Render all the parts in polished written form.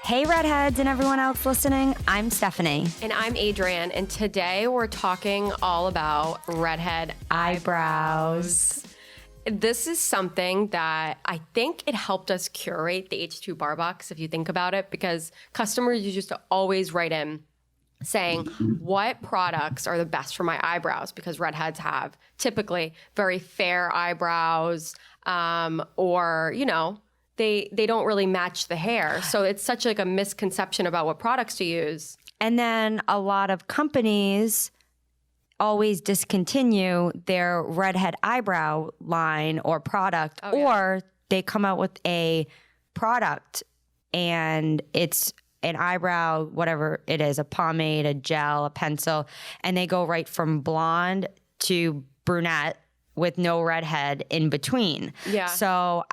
Hey, Redheads and everyone else listening. I'm Stephanie. And I'm Adrienne. And today we're talking all about redhead eyebrows. This is something that I think it helped us curate the H2 Bar Box, if you think about it, because customers used to always write in saying, what products are the best for my eyebrows? Because redheads have typically very fair eyebrows, or, you know, they don't really match the hair. So it's such like a misconception about what products to use. And then a lot of companies always discontinue their redhead eyebrow line or product, or they come out with a product and it's an eyebrow, whatever it is, a pomade, a gel, a pencil, and they go right from blonde to brunette with no redhead in between. Yeah. So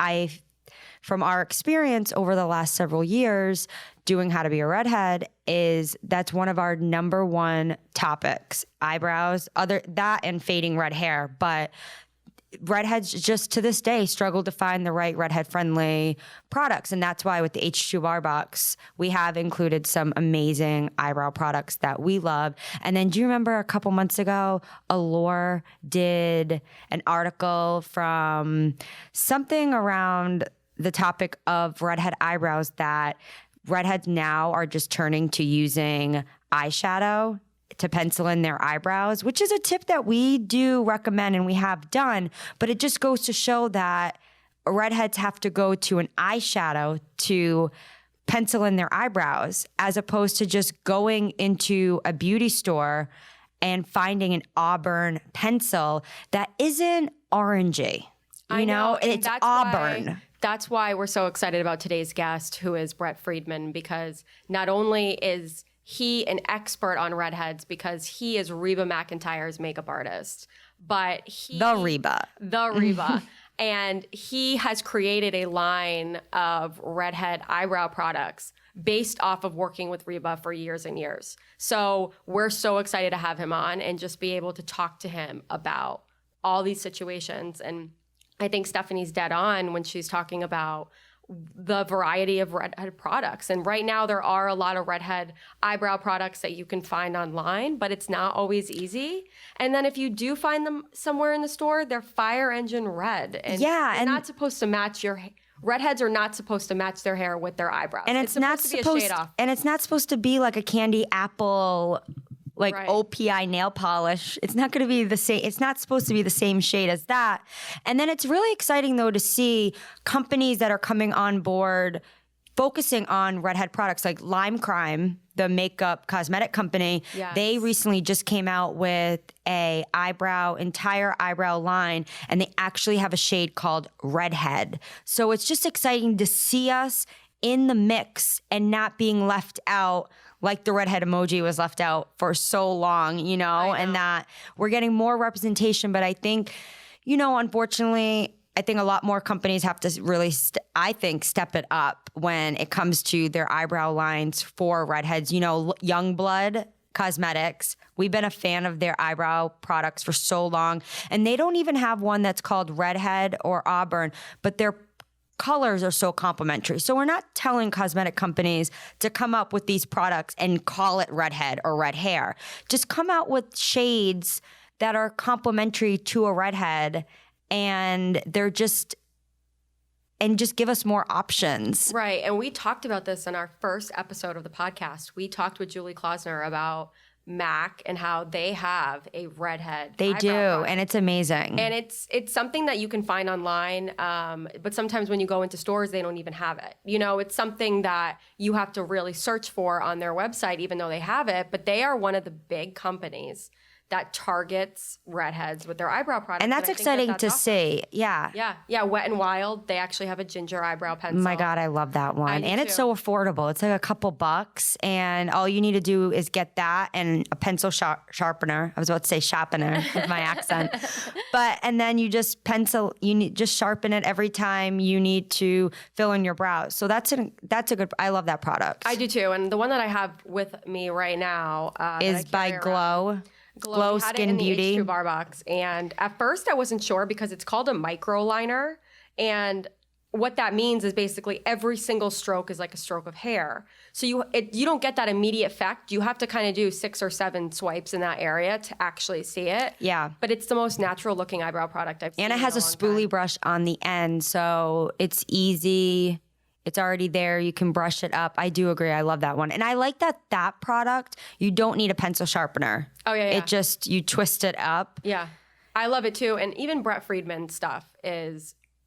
from our experience over the last several years doing How to Be a Redhead, that's one of our number one topics. Eyebrows, that and fading red hair. But redheads just to this day struggle to find the right redhead friendly products. And that's why with the H2 Bar Box, we have included some amazing eyebrow products that we love. And then do you remember a couple months ago, Allure did an article from something around the topic of redhead eyebrows, that redheads now are just turning to using eyeshadow to pencil in their eyebrows, which is a tip that we do recommend and we have done, but it just goes to show that redheads have to go to an eyeshadow to pencil in their eyebrows, as opposed to just going into a beauty store and finding an auburn pencil that isn't orangey. You know, it's auburn. That's why we're so excited about today's guest, who is Brett Freedman, because not only is he an expert on redheads because he is Reba McEntire's makeup artist, but The Reba. And he has created a line of redhead eyebrow products based off of working with Reba for years and years. So we're so excited to have him on and just be able to talk to him about all these situations. And I think Stephanie's dead on when she's talking about the variety of redhead products. And right now there are a lot of redhead eyebrow products that you can find online, but it's not always easy. And then if you do find them somewhere in the store, they're fire engine red. And they're not supposed to match redheads are not supposed to match their hair with their eyebrows. And it's not supposed to be a shade off. And it's not supposed to be like a candy apple OPI nail polish. It's not going to be the same. It's not supposed to be the same shade as that. And then it's really exciting, though, to see companies that are coming on board focusing on redhead products, like Lime Crime, the makeup cosmetic company. Yes. They recently just came out with a entire eyebrow line, and they actually have a shade called Redhead. So it's just exciting to see us in the mix and not being left out like the redhead emoji was left out for so long, you know, and that we're getting more representation. But I think, you know, unfortunately, I think a lot more companies have to really, step it up when it comes to their eyebrow lines for redheads. You know, Youngblood Cosmetics, we've been a fan of their eyebrow products for so long. And they don't even have one that's called Redhead or Auburn, but their colors are so complementary. So we're not telling cosmetic companies to come up with these products and call it redhead or red hair. Just come out with shades that are complementary to a redhead, and just give us more options. Right. And we talked about this in our first episode of the podcast. We talked with Julie Klausner about MAC and how they have a redhead. They do, product. and it's amazing. And it's something that you can find online, but sometimes when you go into stores, they don't even have it. You know, it's something that you have to really search for on their website, even though they have it. But they are one of the big companies that targets redheads with their eyebrow products. And that's exciting to see. Yeah. Yeah. Wet n Wild, they actually have a ginger eyebrow pencil. My God, I love that one. And it's so affordable. It's like a couple bucks, and all you need to do is get that and a pencil sharpener. I was about to say sharpener with my accent. And then you just just sharpen it every time you need to fill in your brows. So that's a good, I love that product. I do too. And the one that I have with me right now is by Glow Skin Beauty. H2 Bar Box. And at first I wasn't sure because it's called a micro liner. And what that means is basically every single stroke is like a stroke of hair. So you don't get that immediate effect. You have to kind of do 6 or 7 swipes in that area to actually see it. Yeah. But it's the most natural looking eyebrow product I've seen. And it has a spoolie brush on the end, so it's easy. It's already there. You can brush it up. I do agree. I love that one. And I like that product, you don't need a pencil sharpener. Oh, yeah. It just, you twist it up. Yeah. I love it too. And even Brett Freedman stuff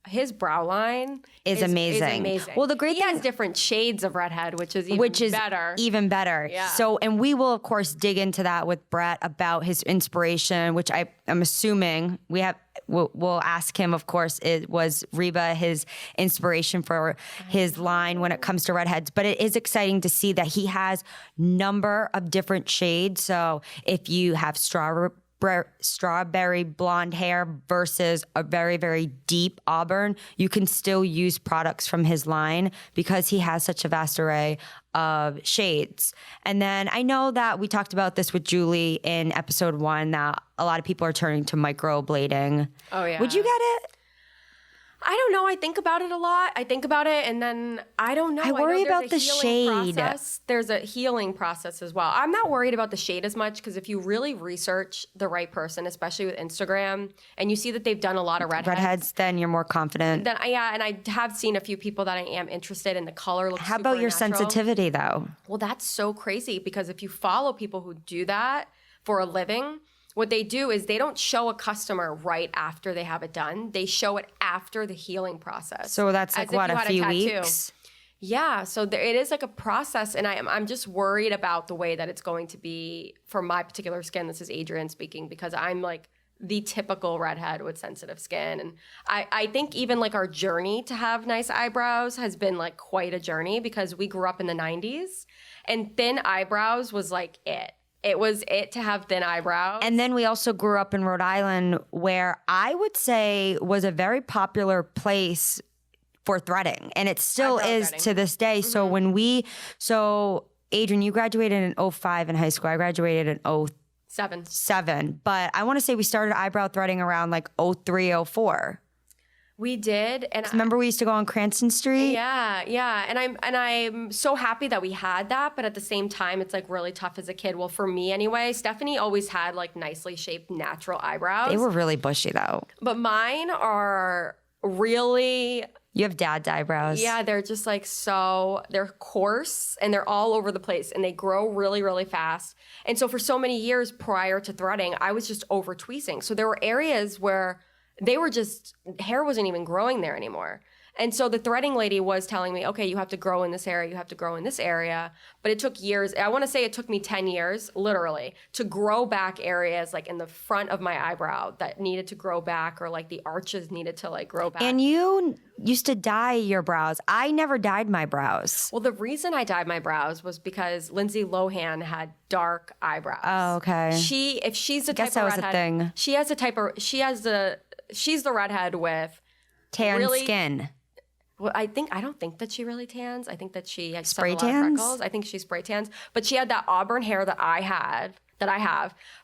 his brow line is amazing. Well, the great thing, he has different shades of redhead, which is better. Even better. Yeah. So, and we will of course dig into that with Brett about his inspiration, which I am assuming we'll ask him. Of course, was Reba his inspiration for his line when it comes to redheads. But it is exciting to see that he has number of different shades. So if you have strawberry blonde hair versus a very, very deep auburn, you can still use products from his line because he has such a vast array of shades. And then I know that we talked about this with Julie in episode 1, that a lot of people are turning to microblading. Oh, yeah. Would you get it? I don't know. I think about it a lot. I think about it and then I don't know. I worry about the shade. There's a healing process as well. I'm not worried about the shade as much because if you really research the right person, especially with Instagram, and you see that they've done a lot of redheads, then you're more confident. Then and I have seen a few people that I am interested in. The color looks How about your natural. sensitivity though? Well, that's so crazy because if you follow people who do that for a living, what they do is they don't show a customer right after they have it done. They show it after the healing process. So that's like what, a few weeks? Yeah. So it is like a process. And I'm just worried about the way that it's going to be for my particular skin. This is Adrienne speaking because I'm like the typical redhead with sensitive skin. And I think even like our journey to have nice eyebrows has been like quite a journey because we grew up in the 90s and thin eyebrows was like it. It was it to have thin eyebrows. And then we also grew up in Rhode Island, where I would say was a very popular place for threading. And it still is to this day. Mm-hmm. So Adrienne, you graduated in 2005 in high school. I graduated in 2007. But I want to say we started eyebrow threading around like 2003, 2004. We did, and remember we used to go on Cranston Street. Yeah, and I'm so happy that we had that. But at the same time, it's like really tough as a kid. Well, for me anyway, Stephanie always had like nicely shaped natural eyebrows. They were really bushy though. But mine are really. You have dad's eyebrows. Yeah, they're just like they're coarse and they're all over the place and they grow really, really fast. And so for so many years prior to threading, I was just over tweezing. So there were areas where hair wasn't even growing there anymore. And so the threading lady was telling me, okay, you have to grow in this area, you have to grow in this area. But it took years. I want to say it took me 10 years, literally, to grow back areas like in the front of my eyebrow that needed to grow back or like the arches needed to like grow back. And you used to dye your brows. I never dyed my brows. Well, the reason I dyed my brows was because Lindsay Lohan had dark eyebrows. Oh, okay. If she's the type that of was redhead, a thing. She's the redhead with tan skin. Well, I don't think that she really tans. I think that she has spray a lot tans. of freckles. I think she spray tans. But she had that auburn hair that I have.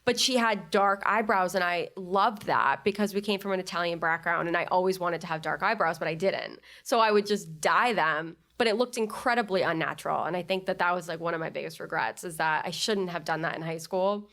But she had dark eyebrows, and I loved that because we came from an Italian background, and I always wanted to have dark eyebrows, but I didn't. So I would just dye them, but it looked incredibly unnatural. And I think that was like one of my biggest regrets is that I shouldn't have done that in high school.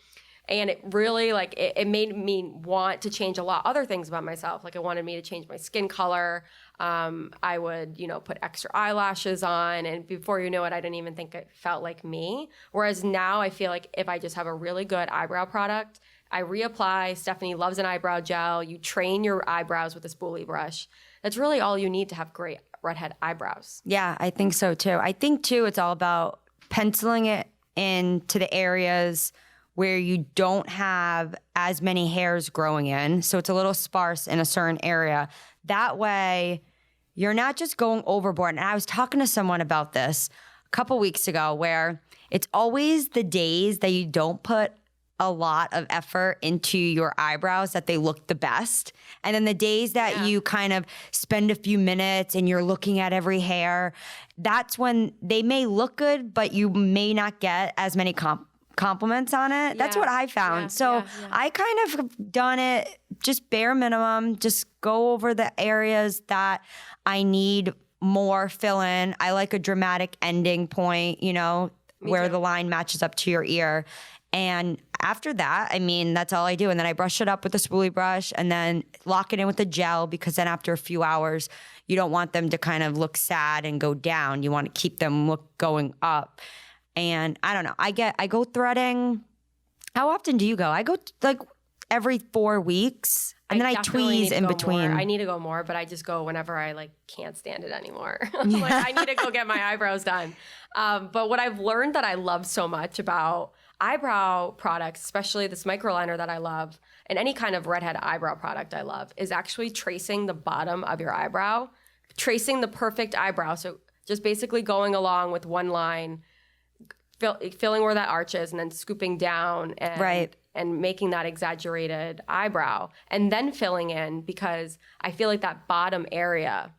And it really, like, it made me want to change a lot of other things about myself. Like, it wanted me to change my skin color. I would, put extra eyelashes on. And before you know it, I didn't even think it felt like me. Whereas now I feel like if I just have a really good eyebrow product, I reapply. Stephanie loves an eyebrow gel. You train your eyebrows with a spoolie brush. That's really all you need to have great redhead eyebrows. Yeah, I think so, too. I think, too, it's all about penciling it into the areas where you don't have as many hairs growing in. So it's a little sparse in a certain area. That way, you're not just going overboard. And I was talking to someone about this a couple weeks ago where it's always the days that you don't put a lot of effort into your eyebrows that they look the best. And then the days that you kind of spend a few minutes and you're looking at every hair, that's when they may look good, but you may not get as many compliments on it. That's what I found. I kind of have done it just bare minimum, just go over the areas that I need more fill in. I like a dramatic ending point, where the line matches up to your ear. And after that, I mean, that's all I do. And then I brush it up with a spoolie brush and then lock it in with the gel, because then after a few hours, you don't want them to kind of look sad and go down. You want to keep them going up. And I don't know. I go threading. How often do you go? I go like every 4 weeks. And then I tweeze in between. I need to go more, but I just go whenever I can't stand it anymore. I need to go get my eyebrows done. But what I've learned that I love so much about eyebrow products, especially this microliner that I love, and any kind of redhead eyebrow product I love, is actually tracing the bottom of your eyebrow, tracing the perfect eyebrow. So just basically going along with one line, filling where that arch is, and then scooping down and making that exaggerated eyebrow, and then filling in, because I feel like that bottom area,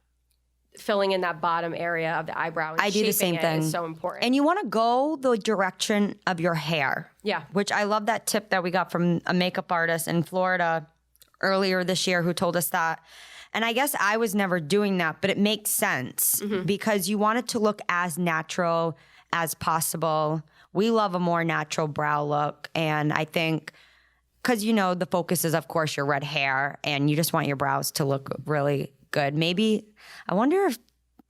filling in that bottom area of the eyebrow and I do the same thing. Is so important. And you want to go the direction of your hair. Yeah. Which I love that tip that we got from a makeup artist in Florida earlier this year who told us that. And I guess I was never doing that, but it makes sense because you want it to look as natural as possible. We love a more natural brow look. And I think because, the focus is, of course, your red hair, and you just want your brows to look really good. Maybe, I wonder if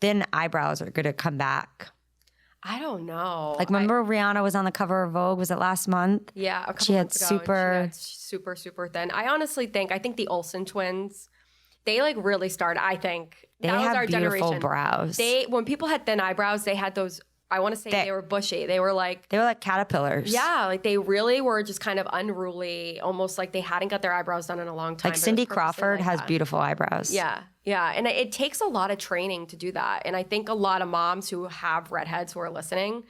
thin eyebrows are going to come back. I don't know. Like, remember Rihanna was on the cover of Vogue? Was it last month? Yeah, a couple she had months ago. super, super thin. I honestly think the Olsen twins, they really started. I think they that was have our beautiful generation. Brows. When people had thin eyebrows, they had those. I want to say they were bushy. They were like caterpillars. Yeah, they really were just kind of unruly, almost like they hadn't got their eyebrows done in a long time. Like Cindy Crawford has beautiful eyebrows. Yeah, and it takes a lot of training to do that. And I think a lot of moms who have redheads who are listening,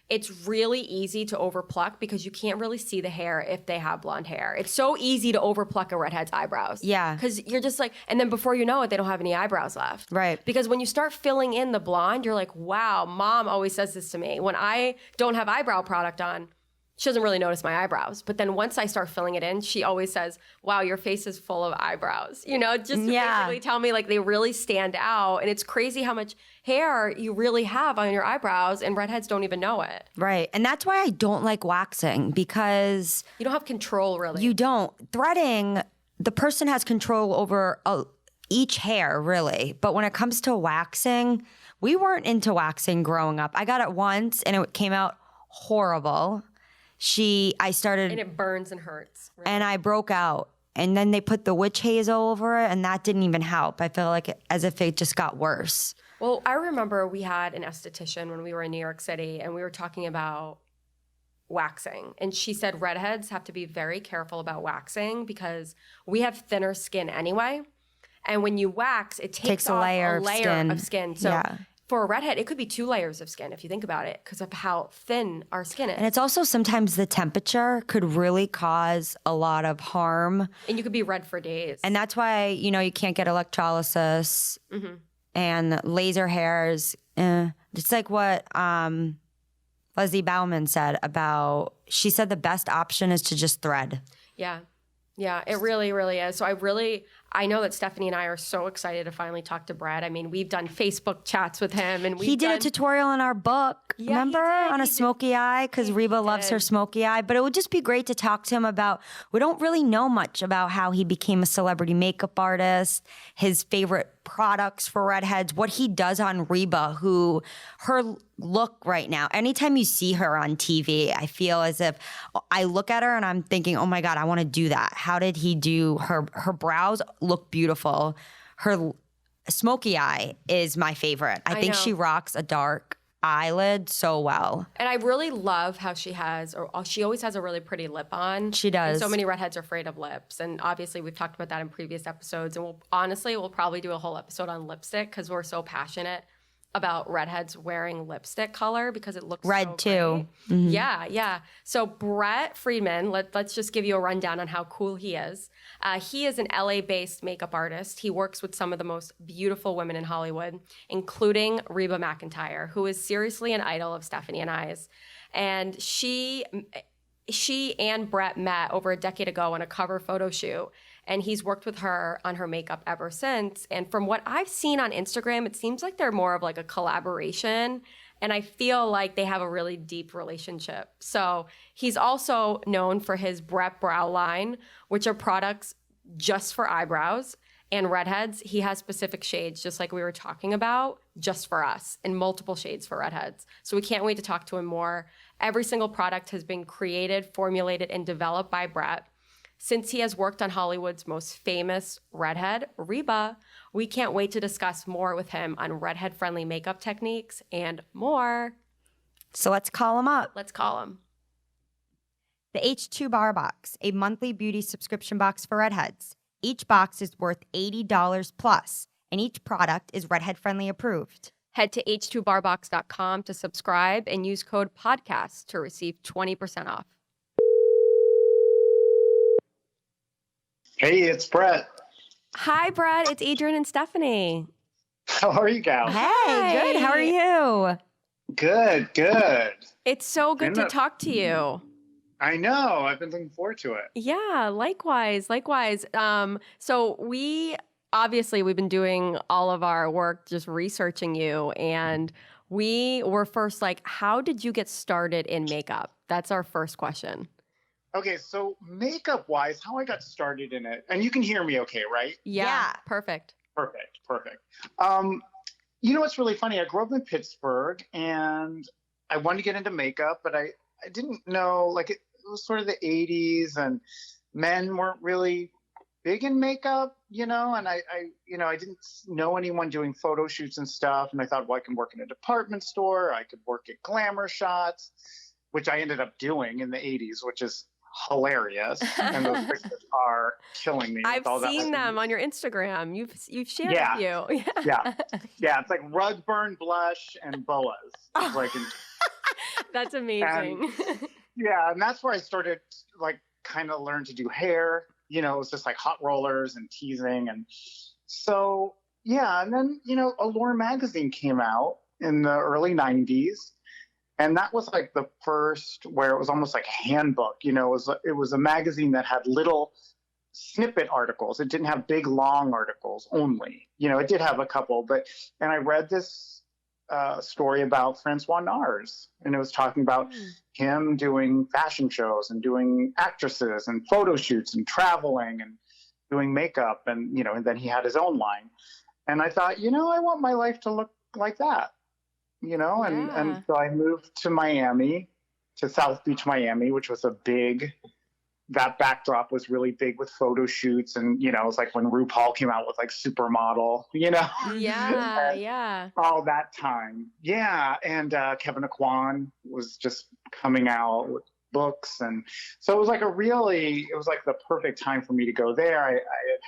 it's really easy to overpluck because you can't really see the hair if they have blonde hair. It's so easy to overpluck a redhead's eyebrows. Yeah. Because you're just and then before you know it, they don't have any eyebrows left. Right. Because when you start filling in the blonde, you're like, wow, mom always says this to me. When I don't have eyebrow product on, she doesn't really notice my eyebrows. But then once I start filling it in, she always says, wow, your face is full of eyebrows. Just to basically tell me they really stand out. And it's crazy how much hair you really have on your eyebrows, and redheads don't even know it. Right. And that's why I don't like waxing, because you don't have control, really. You don't. Threading, the person has control over each hair, really. But when it comes to waxing, we weren't into waxing growing up. I got it once and it came out horrible. I started... And it burns and hurts. Really. And I broke out. And then they put the witch hazel over it, and that didn't even help. I feel like as if it just got worse. Well, I remember we had an esthetician when we were in New York City, and we were talking about waxing. And she said redheads have to be very careful about waxing because we have thinner skin anyway. And when you wax, it takes off a layer of skin. So for a redhead, it could be 2 layers of skin if you think about it, because of how thin our skin is. And it's also sometimes the temperature could really cause a lot of harm. And you could be red for days. And that's why, you can't get electrolysis and laser hairs. It's like what Leslie Bauman said she said the best option is to just thread. Yeah. Yeah, it really, really is. So I know that Stephanie and I are so excited to finally talk to Brett. I mean, we've done Facebook chats with him, and he did a tutorial in our book, remember, on a smoky eye, because Reba loves her smoky eye. But it would just be great to talk to him about, we don't really know much about how he became a celebrity makeup artist, his favorite products for redheads, what he does on Reba, her look right now. Anytime you see her on TV, I feel as if I look at her and I'm thinking, oh my God, I want to do that. How did he do her brows look beautiful. Her smoky eye is my favorite. I think she rocks a dark eyelid so well. And I really love how she always has a really pretty lip on. She does. And so many redheads are afraid of lips. And obviously we've talked about that in previous episodes. And we'll probably do a whole episode on lipstick because we're so passionate about redheads wearing lipstick color because it looks red so too. Mm-hmm. Yeah. So Brett Freedman, let's just give you a rundown on how cool he is. He is an LA-based makeup artist. He works with some of the most beautiful women in Hollywood, including Reba McEntire, who is seriously an idol of Stephanie and I's. And she she and Brett met over a decade ago on a cover photo shoot, and he's worked with her on her makeup ever since. And from what I've seen on Instagram, it seems like they're more of like a collaboration, and I feel like they have a really deep relationship. So he's also known for his Brett brow line, which are products just for eyebrows. And redheads, he has specific shades, just like we were talking about, just for us, and multiple shades for redheads. So we can't wait to talk to him more. Every single product has been created, formulated, and developed by Brett. Since he has worked on Hollywood's most famous redhead, Reba, we can't wait to discuss more with him on redhead-friendly makeup techniques and more. So let's call him up. Let's call him. The H2 Bar Box, a monthly beauty subscription box for redheads. Each box is worth $80 plus, and each product is Redhead Friendly approved. Head to h2barbox.com to subscribe and use code PODCAST to receive 20% off. Hey, it's Brett. Hi, Brett. It's Adrian and Stephanie. How are you, gal? Hey, Hi. good. How are you? Good, good. It's so good to talk to you. I know. I've been looking forward to it. Yeah, likewise. So we've been doing all of our work just researching you, and we were first like, how did you get started in makeup? That's our first question. Okay, so makeup-wise, how I got started in it, and you can hear me okay, right? Yeah. Perfect. Perfect. You know what's really funny? I grew up in Pittsburgh, and I wanted to get into makeup, but I didn't know, like, it was sort of the 80s, and men weren't really big in makeup, and I didn't know anyone doing photo shoots and stuff, and I thought, well, I can work in a department store, I could work at glamour shots, which I ended up doing in the 80s, which is hilarious, and those pictures are killing me. I've seen them on your Instagram. You've shared a few. Yeah. It's like rug burn, blush, and boas. It's like, that's amazing. And that's where I started, like, kind of learn to do hair. It was just like hot rollers and teasing, and so and then Allure magazine came out in the early 90s. And that was like the first where it was almost like a handbook, it was a magazine that had little snippet articles. It didn't have big, long articles only. It did have a couple, and I read this story about Francois Nars, and it was talking about him doing fashion shows and doing actresses and photo shoots and traveling and doing makeup. And, and then he had his own line. And I thought, I want my life to look like that. And so I moved to Miami, to South Beach, Miami, which was that backdrop was really big with photo shoots. And, it was like when RuPaul came out with like Supermodel, Yeah. All that time. Yeah. And Kevin Aquan was just coming out with books. And so it was like the perfect time for me to go there. I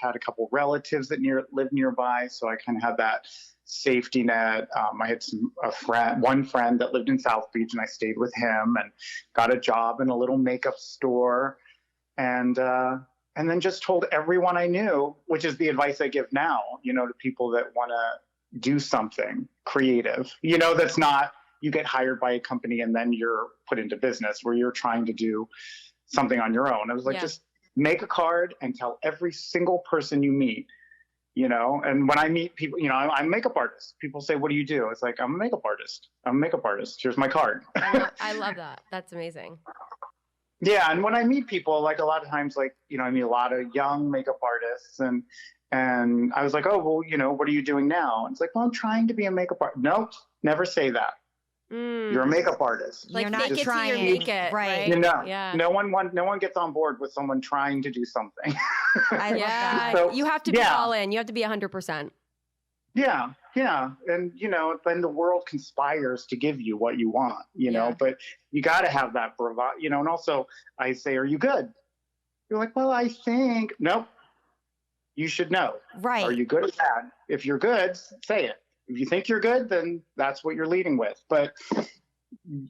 had a couple relatives that lived nearby. So I kind of had that safety net. I had one friend that lived in South Beach, and I stayed with him and got a job in a little makeup store, and then just told everyone I knew, which is the advice I give now, to people that want to do something creative, that's not you get hired by a company and then you're put into business where you're trying to do something on your own. I was like, just make a card and tell every single person you meet. And when I meet people, I'm a makeup artist. People say, what do you do? It's like, I'm a makeup artist. Here's my card. I love that. That's amazing. Yeah. And when I meet people, like a lot of times, like, I meet a lot of young makeup artists, and I was like, oh, well, what are you doing now? And it's like, well, I'm trying to be a makeup artist. Nope. Never say that. You're a makeup artist. Like, you're not trying, till you make it, right? No one gets on board with someone trying to do something. I love that. So, you have to be all in. You have to be 100%. Yeah. And, then the world conspires to give you what you want, but you got to have that bravado, and also I say, are you good? You're like, well, I think, nope, you should know. Right. Are you good or bad? If you're good, say it. If you think you're good, then that's what you're leading with. But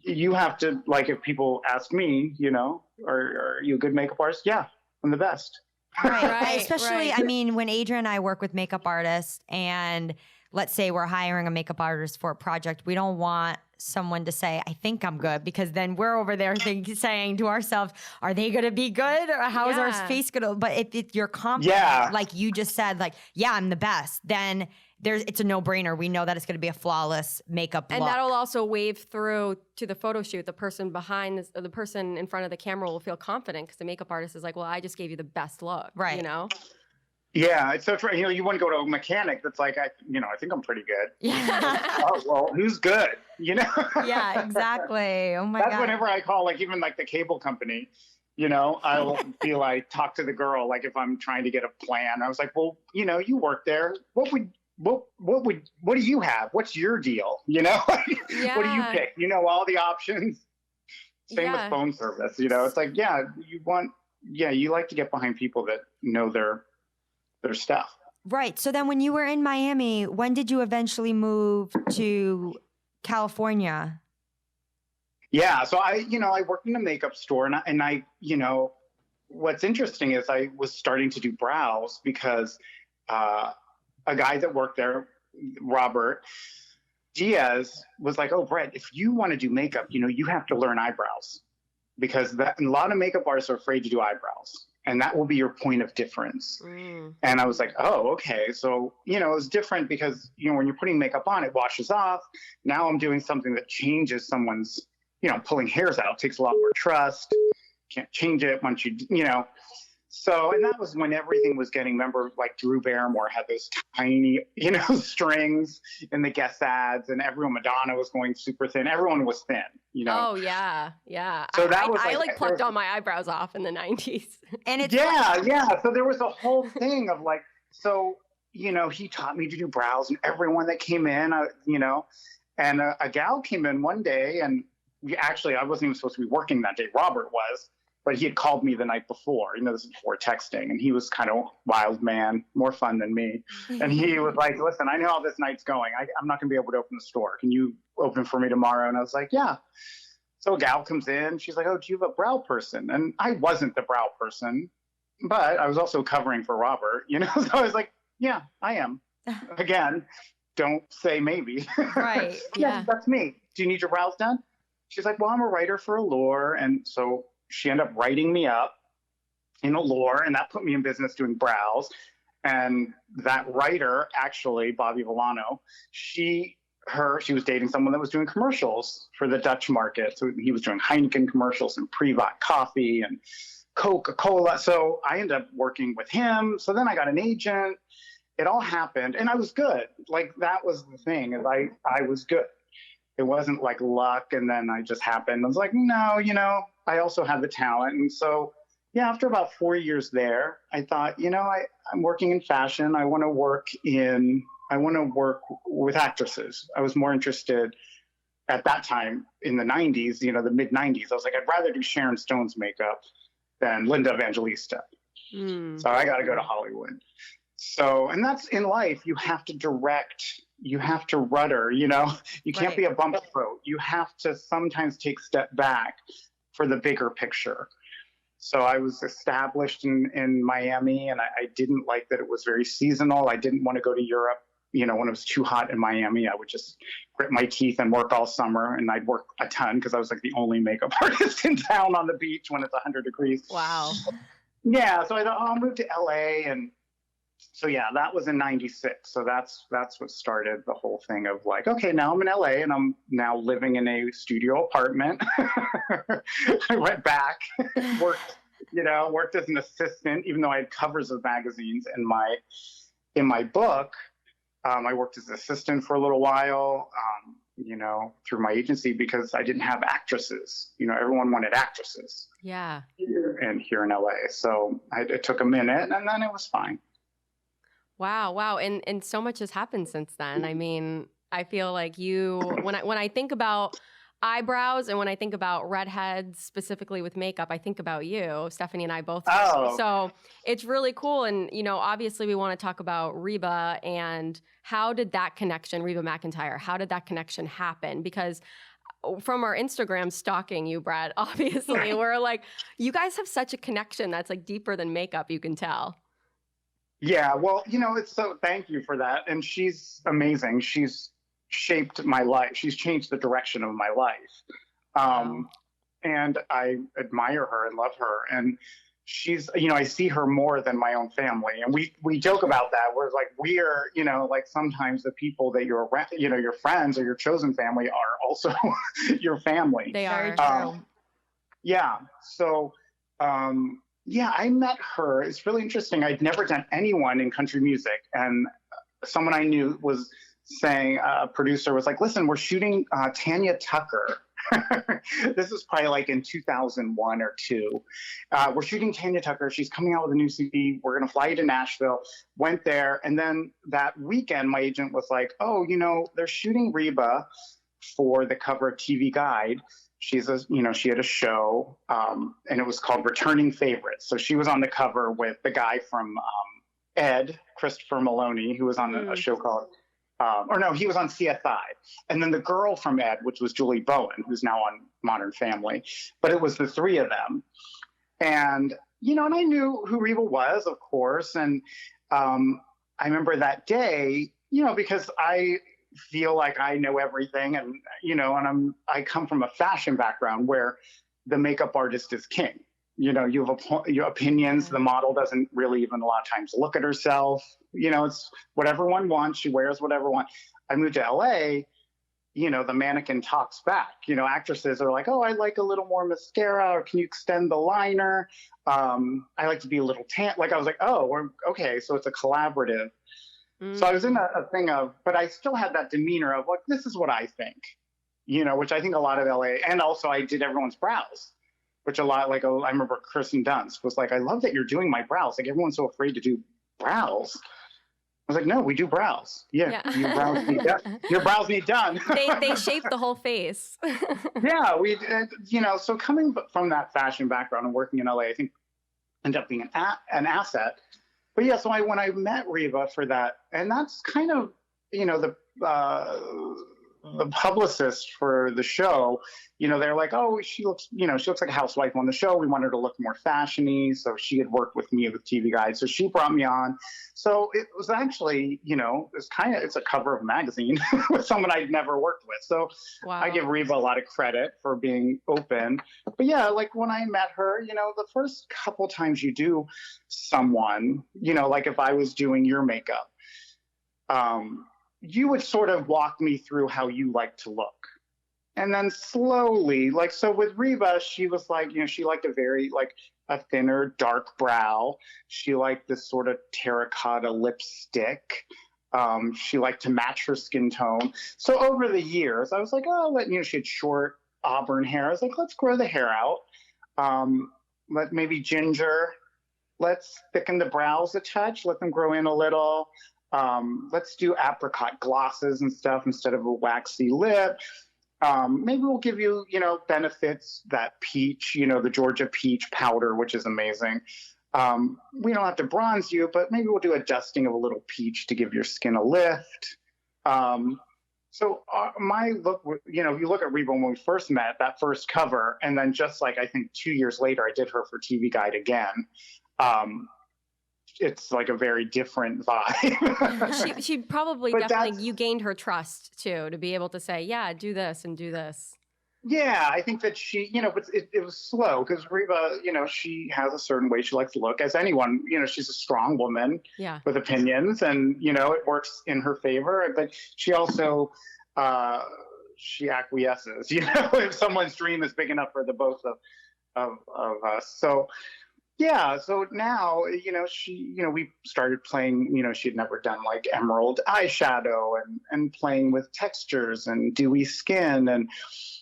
you have to, like, if people ask me, are you a good makeup artist? Yeah, I'm the best. Right. Especially, I mean, when Adrian and I work with makeup artists, and let's say we're hiring a makeup artist for a project, we don't want someone to say, I think I'm good, because then we're over there saying to ourselves, are they going to be good? Or how is our face going to, but if you're confident, like you just said, like, yeah, I'm the best, then it's a no-brainer. We know that it's going to be a flawless makeup look. And that'll also wave through to the photo shoot. The person the person in front of the camera will feel confident because the makeup artist is like, well, I just gave you the best look, right? You know? Yeah, it's so true. You know, you want to go to a mechanic that's like, I think I'm pretty good. Yeah. Oh, well, who's good? You know? Yeah, exactly. Oh my God. That's whenever I call, like, even like the cable company, you know, I will be like, talk to the girl, like if I'm trying to get a plan. I was like, well, you know, you work there. What do you have? What's your deal? You know, what do you pick? You know, all the options. Same with phone service. You know, it's like, you like to get behind people that know their stuff. Right. So then when you were in Miami, when did you eventually move to California? Yeah. So I worked in a makeup store and I, you know, what's interesting is I was starting to do brows because, a guy that worked there, Robert Diaz, was like, oh, Brett, if you want to do makeup, you know, you have to learn eyebrows, because a lot of makeup artists are afraid to do eyebrows, and that will be your point of difference. And I was like, oh, okay. So, you know, it was different because, you know, when you're putting makeup on, it washes off. Now I'm doing something that changes someone's, you know, pulling hairs out. It takes a lot more trust. Can't change it once you know. So, and that was when everything was getting, remember, like Drew Barrymore had those tiny, you know, strings in the Guess ads, and Madonna was going super thin. Everyone was thin, you know. Oh, yeah. Yeah. So I plucked all my eyebrows off in the 90s. And it's yeah. So there was a whole thing of like, so, you know, he taught me to do brows, and everyone that came in, you know, and a gal came in one day, and I wasn't even supposed to be working that day. Robert was. But he had called me the night before, you know, this is before texting, and he was kind of wild man, more fun than me. And he was like, listen, I know how this night's going. I'm not going to be able to open the store. Can you open for me tomorrow? And I was like, yeah. So a gal comes in. She's like, oh, do you have a brow person? And I wasn't the brow person, but I was also covering for Robert, you know. So I was like, yeah, I am. Again, don't say maybe. Right. Yeah, that's me. Do you need your brows done? She's like, well, I'm a writer for Allure. And so she ended up writing me up in Allure, and that put me in business doing brows. And that writer, actually, Bobby Villano, she was dating someone that was doing commercials for the Dutch market. So he was doing Heineken commercials and Privat coffee and Coca-Cola. So I ended up working with him. So then I got an agent. It all happened, and I was good. Like, that was the thing, is I was good. It wasn't like luck, and then I just happened. I was like, no, you know, I also have the talent. And so, yeah, after about 4 years there, I thought, you know, I'm working in fashion. I want to work with actresses. I was more interested at that time in the 90s, you know, the mid 90s. I was like, I'd rather do Sharon Stone's makeup than Linda Evangelista. So I got to go to Hollywood. So, and that's in life. You have to direct. You have to rudder, you know, you can't be a bump throat. You have to sometimes take a step back for the bigger picture. So I was established in Miami, and I didn't like that it was very seasonal. I didn't want to go to Europe. You know, when it was too hot in Miami, I would just grit my teeth and work all summer, and I'd work a ton because I was like the only makeup artist in town on the beach when it's 100 degrees. Wow. Yeah. So I thought, I'll move to LA. And so, yeah, that was in 96. So that's what started the whole thing of like, okay, now I'm in LA, and I'm now living in a studio apartment. I went back, worked as an assistant, even though I had covers of magazines in my book. I worked as an assistant for a little while, you know, through my agency, because I didn't have actresses. You know, everyone wanted actresses. Yeah. And here in LA. So it took a minute, and then it was fine. Wow. And so much has happened since then. I mean, I feel like when I think about eyebrows and when I think about redheads, specifically with makeup, I think about you. Stephanie and I both. Oh. So it's really cool. And, you know, obviously we want to talk about Reba and how did that connection, Reba McEntire, how did that connection happen? Because from our Instagram stalking you, Brad, obviously, we're like, you guys have such a connection that's like deeper than makeup, you can tell. Yeah, well, you know, thank you for that. And she's amazing. She's shaped my life. She's changed the direction of my life. And I admire her and love her. And she's, I see her more than my own family. And we joke about that. We're like, we're, like sometimes the people that you're around, your friends or your chosen family are also your family. They are. Yeah. So, I met her. It's really interesting. I'd never done anyone in country music. And someone I knew was saying, a producer was like, listen, we're shooting Tanya Tucker. This is probably like in 2001 or 2. We're shooting Tanya Tucker. She's coming out with a new CD. We're going to fly you to Nashville. Went there. And then that weekend, my agent was like, oh, they're shooting Reba for the cover of TV Guide. She had a show, and it was called Returning Favorites. So she was on the cover with the guy from Ed, Christopher Maloney, who was on a show called, he was on CSI. And then the girl from Ed, which was Julie Bowen, who's now on Modern Family. But it was the three of them. And, and I knew who Reba was, of course. And I remember that day, because I feel like I know everything and, and I come from a fashion background where the makeup artist is king. You have your opinions. The model doesn't really even a lot of times look at herself. It's whatever one wants. She wears whatever one. I moved to LA, the mannequin talks back. Actresses are like, oh, I like a little more mascara, or can you extend the liner? I like to be a little tan. Like I was like, oh, okay. So it's a collaborative. So I was in a thing of, but I still had that demeanor of like, this is what I think, which I think a lot of LA, and also I did everyone's brows, which a lot, like, I remember Kirsten Dunst was like, I love that you're doing my brows. Like everyone's so afraid to do brows. I was like, no, we do brows. Yeah. Your brows need done. Your brows need done. They shape the whole face. Yeah, so coming from that fashion background and working in LA, I think ended up being an asset. But yeah, so when I met Reba for that, and that's kind of, the publicist for the show, they're like, oh, she looks like a housewife on the show. We want her to look more fashiony. So she had worked with me with TV Guide. So she brought me on. So it was actually, it's a cover of a magazine with someone I'd never worked with. So wow. I give Reba a lot of credit for being open. But yeah, like when I met her, the first couple times you do someone, like if I was doing your makeup, you would sort of walk me through how you like to look. And then slowly, so with Reba, she was like, she liked a very, a thinner, dark brow. She liked this sort of terracotta lipstick. She liked to match her skin tone. So over the years, I was like, she had short auburn hair. I was like, let's grow the hair out. Let maybe ginger. Let's thicken the brows a touch. Let them grow in a little. Let's do apricot glosses and stuff instead of a waxy lip. Maybe we'll give you, benefits, that peach, the Georgia peach powder, which is amazing. We don't have to bronze you, but maybe we'll do a dusting of a little peach to give your skin a lift. So my look, if you look at Reba when we first met, that first cover, and then just I think 2 years later, I did her for TV Guide again. It's like a very different vibe. she probably definitely, you gained her trust too, to be able to say, yeah, do this and do this. Yeah, I think that she, but it was slow because Reba, she has a certain way she likes to look, as anyone, she's a strong woman with opinions, and, it works in her favor, but she also, she acquiesces, if someone's dream is big enough for the both of us. So, yeah, so now, we started playing, she had never done emerald eyeshadow and playing with textures and dewy skin. And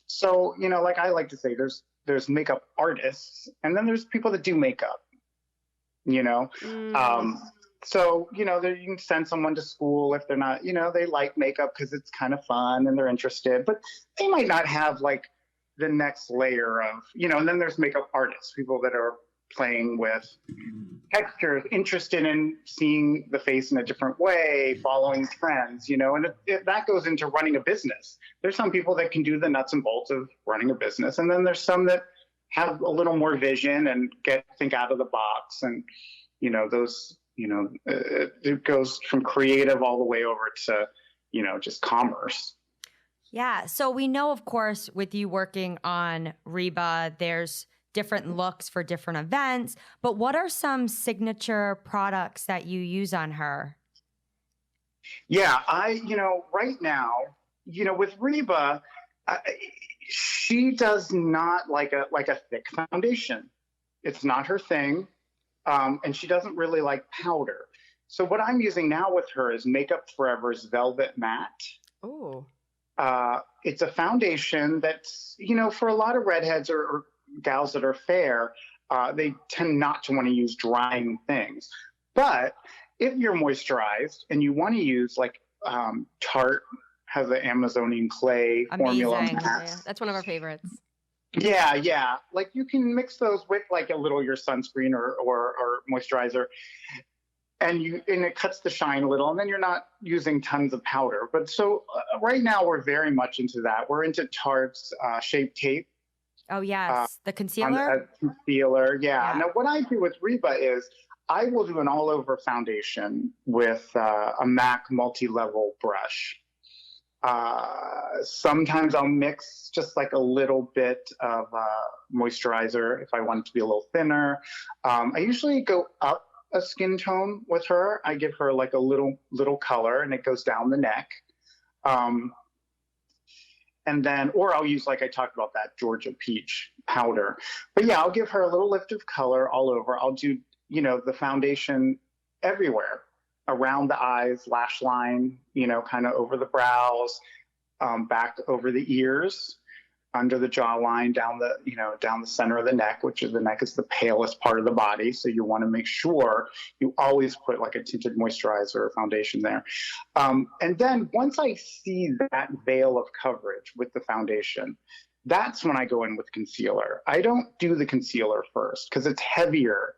so, I like to say there's makeup artists and then there's people that do makeup, So, you can send someone to school if they're not, they like makeup because it's kind of fun and they're interested, but they might not have the next layer of, and then there's makeup artists, people that are playing with textures, interested in seeing the face in a different way, following trends, and that goes into running a business. There's some people that can do the nuts and bolts of running a business, and then there's some that have a little more vision and think out of the box, and those, it goes from creative all the way over to, just commerce. Yeah. So we know, of course, with you working on Reba, there's different looks for different events. But what are some signature products that you use on her? Yeah, right now, with Reba, I, she does not like a thick foundation. It's not her thing, and she doesn't really like powder. So what I'm using now with her is Makeup Forever's Velvet Matte. Oh. It's a foundation that's, for a lot of redheads or gals that are fair, they tend not to want to use drying things. But if you're moisturized and you want to use Tarte has an Amazonian clay formula. Yeah, that's one of our favorites. Yeah. Like you can mix those with like a little your sunscreen or moisturizer, and it cuts the shine a little, and then you're not using tons of powder. But so right now we're very much into that. We're into Tarte's Shape Tape. Oh yes, the concealer. Concealer, yeah. Now what I do with Reba is I will do an all-over foundation with a MAC multi-level brush. Sometimes I'll mix just like a little bit of moisturizer if I want it to be a little thinner. I usually go up a skin tone with her. I give her like a little color, and it goes down the neck. And then, or I'll use, like I talked about, that Georgia Peach powder. But yeah, I'll give her a little lift of color all over. I'll do, the foundation everywhere, around the eyes, lash line, kind of over the brows, back over the ears, under the jawline, down the center of the neck, which is the neck is the palest part of the body. So you want to make sure you always put like a tinted moisturizer or foundation there. And then once I see that veil of coverage with the foundation, that's when I go in with concealer. I don't do the concealer first because it's heavier.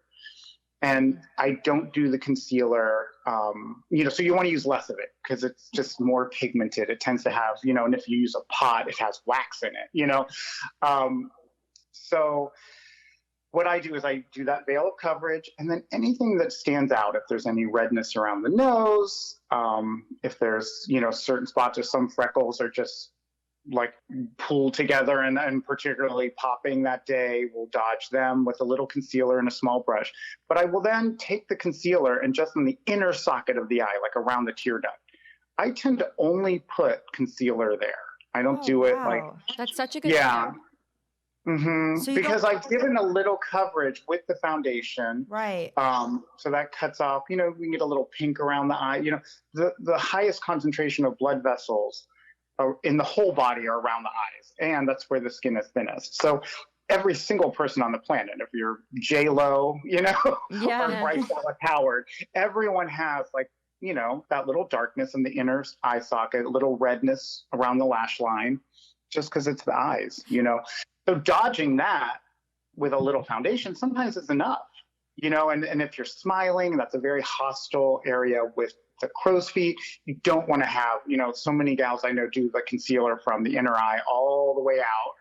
And I don't do the concealer, so you want to use less of it because it's just more pigmented. It tends to have, and if you use a pot, it has wax in it, So what I do is I do that veil of coverage, and then anything that stands out, if there's any redness around the nose, if there's, certain spots or some freckles are just like pulled together and particularly popping that day, we'll dodge them with a little concealer and a small brush. But I will then take the concealer and just in the inner socket of the eye, like around the tear duct, I tend to only put concealer there. I don't do it like... That's such a good tip. Mm-hmm. So because I've given a little coverage with the foundation. Right. So that cuts off, we can get a little pink around the eye. The highest concentration of blood vessels in the whole body are around the eyes, and that's where the skin is thinnest. So every single person on the planet, if you're J-Lo, or Bryce Dallas Howard, everyone has that little darkness in the inner eye socket, a little redness around the lash line, just because it's the eyes, So dodging that with a little foundation sometimes is enough, and if you're smiling, that's a very hostile area with the crow's feet. You don't want to have, so many gals I know do the concealer from the inner eye all the way out,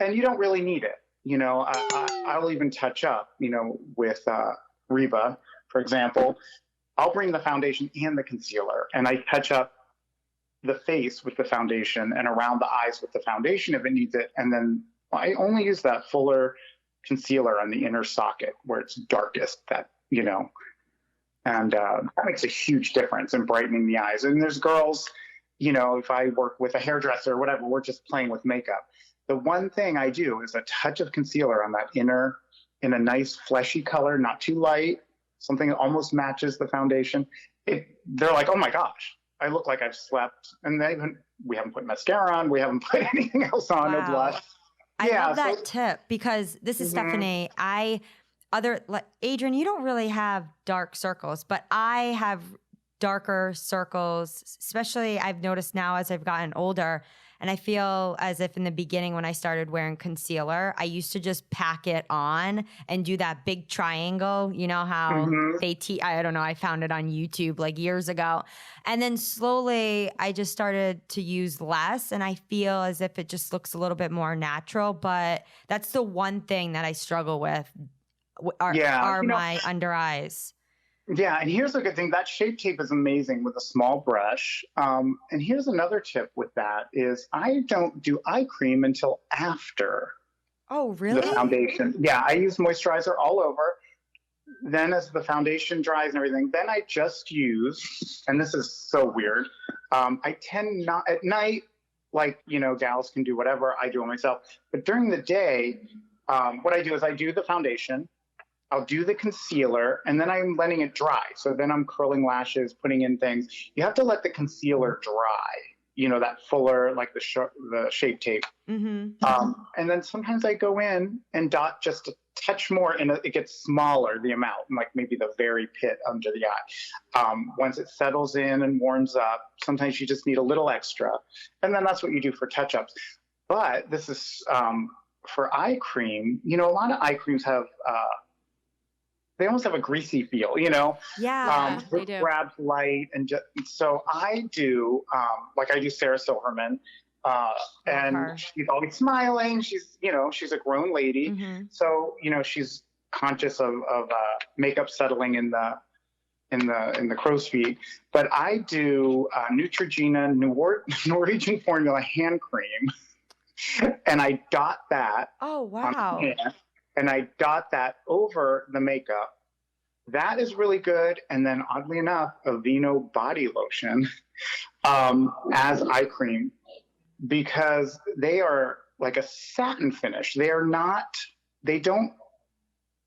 and you don't really need it. I'll even touch up, with Reba, for example. I'll bring the foundation and the concealer, and I touch up the face with the foundation and around the eyes with the foundation if it needs it. And then I only use that fuller concealer on the inner socket where it's darkest, and that makes a huge difference in brightening the eyes. And there's girls, if I work with a hairdresser or whatever, we're just playing with makeup. The one thing I do is a touch of concealer on that inner, in a nice fleshy color, not too light, something that almost matches the foundation. They're like, oh my gosh, I look like I've slept. And we haven't put mascara on. We haven't put anything else on, no blush. I love that tip because this is Stephanie. Adrian, you don't really have dark circles, but I have darker circles, especially I've noticed now as I've gotten older. And I feel as if in the beginning when I started wearing concealer, I used to just pack it on and do that big triangle. You know how I don't know, I found it on YouTube like years ago. And then slowly I just started to use less, and I feel as if it just looks a little bit more natural. But that's the one thing that I struggle with are my under eyes. Yeah, and here's a good thing. That Shape Tape is amazing with a small brush. And here's another tip with that is I don't do eye cream until after Oh, the really? foundation. Yeah, I use moisturizer all over. Then as the foundation dries and everything, then I just use, and this is so weird, I tend not, at night, like, gals can do whatever, I do it myself. But during the day, what I do is I do the foundation, I'll do the concealer, and then I'm letting it dry. So then I'm curling lashes, putting in things. You have to let the concealer dry, that fuller, like the Shape Tape. Mm-hmm. And then sometimes I go in and dot just a touch more, and it gets smaller, the amount, like maybe the very pit under the eye. Once it settles in and warms up, sometimes you just need a little extra. And then that's what you do for touch-ups. But this is for eye cream. A lot of eye creams have they almost have a greasy feel, Yeah. They do. grabs light. And so I do, I do Sarah Silverman, and her. she's always smiling. She's, she's a grown lady. Mm-hmm. So, she's conscious of makeup settling in the crow's feet. But I do Neutrogena Norwegian formula hand cream, and I dot that. Oh, On wow. the hand, and I dot that over the makeup. That is really good. And then oddly enough, Aveeno body lotion as eye cream, because they are like a satin finish. They don't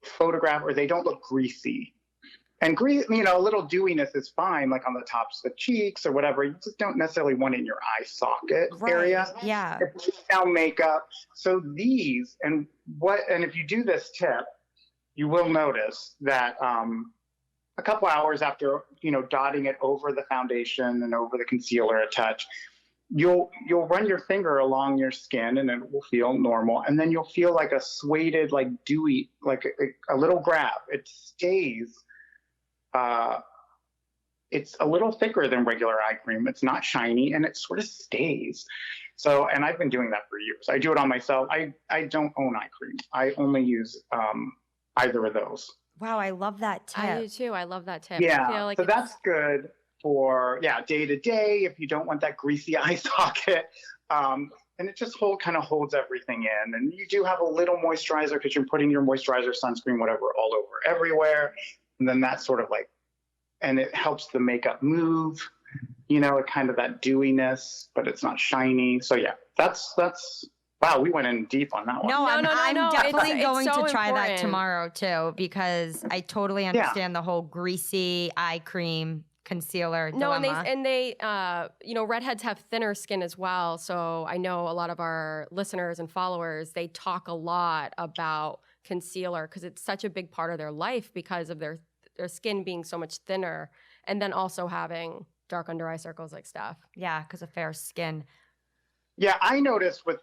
photograph, or they don't look greasy. And a little dewiness is fine, like on the tops of the cheeks or whatever. You just don't necessarily want it in your eye socket area. Yeah. It's just now makeup. So these, and if you do this tip, you will notice that a couple hours after, dotting it over the foundation and over the concealer a touch, you'll run your finger along your skin and it will feel normal. And then you'll feel like a suede, like dewy, like a little grab. It stays. It's a little thicker than regular eye cream. It's not shiny, and it sort of stays. So, and I've been doing that for years. I do it on myself. I don't own eye cream. I only use either of those. Wow, I love that tip. I do too. I love that tip. I Yeah, feel like so that's good for day to day if you don't want that greasy eye socket. And it just kind of holds everything in. And you do have a little moisturizer because you're putting your moisturizer, sunscreen, whatever, all over everywhere. And then that's sort of and it helps the makeup move, kind of that dewiness, but it's not shiny. So yeah, that's wow, we went in deep on that one. No, I'm definitely It's going so to try that important. tomorrow too, because I totally understand the whole greasy eye cream concealer No, dilemma. and they redheads have thinner skin as well. So I know a lot of our listeners and followers, they talk a lot about concealer because it's such a big part of their life because of their skin being so much thinner, and then also having dark under eye circles like Steph. Yeah, because of fair skin. Yeah, I noticed with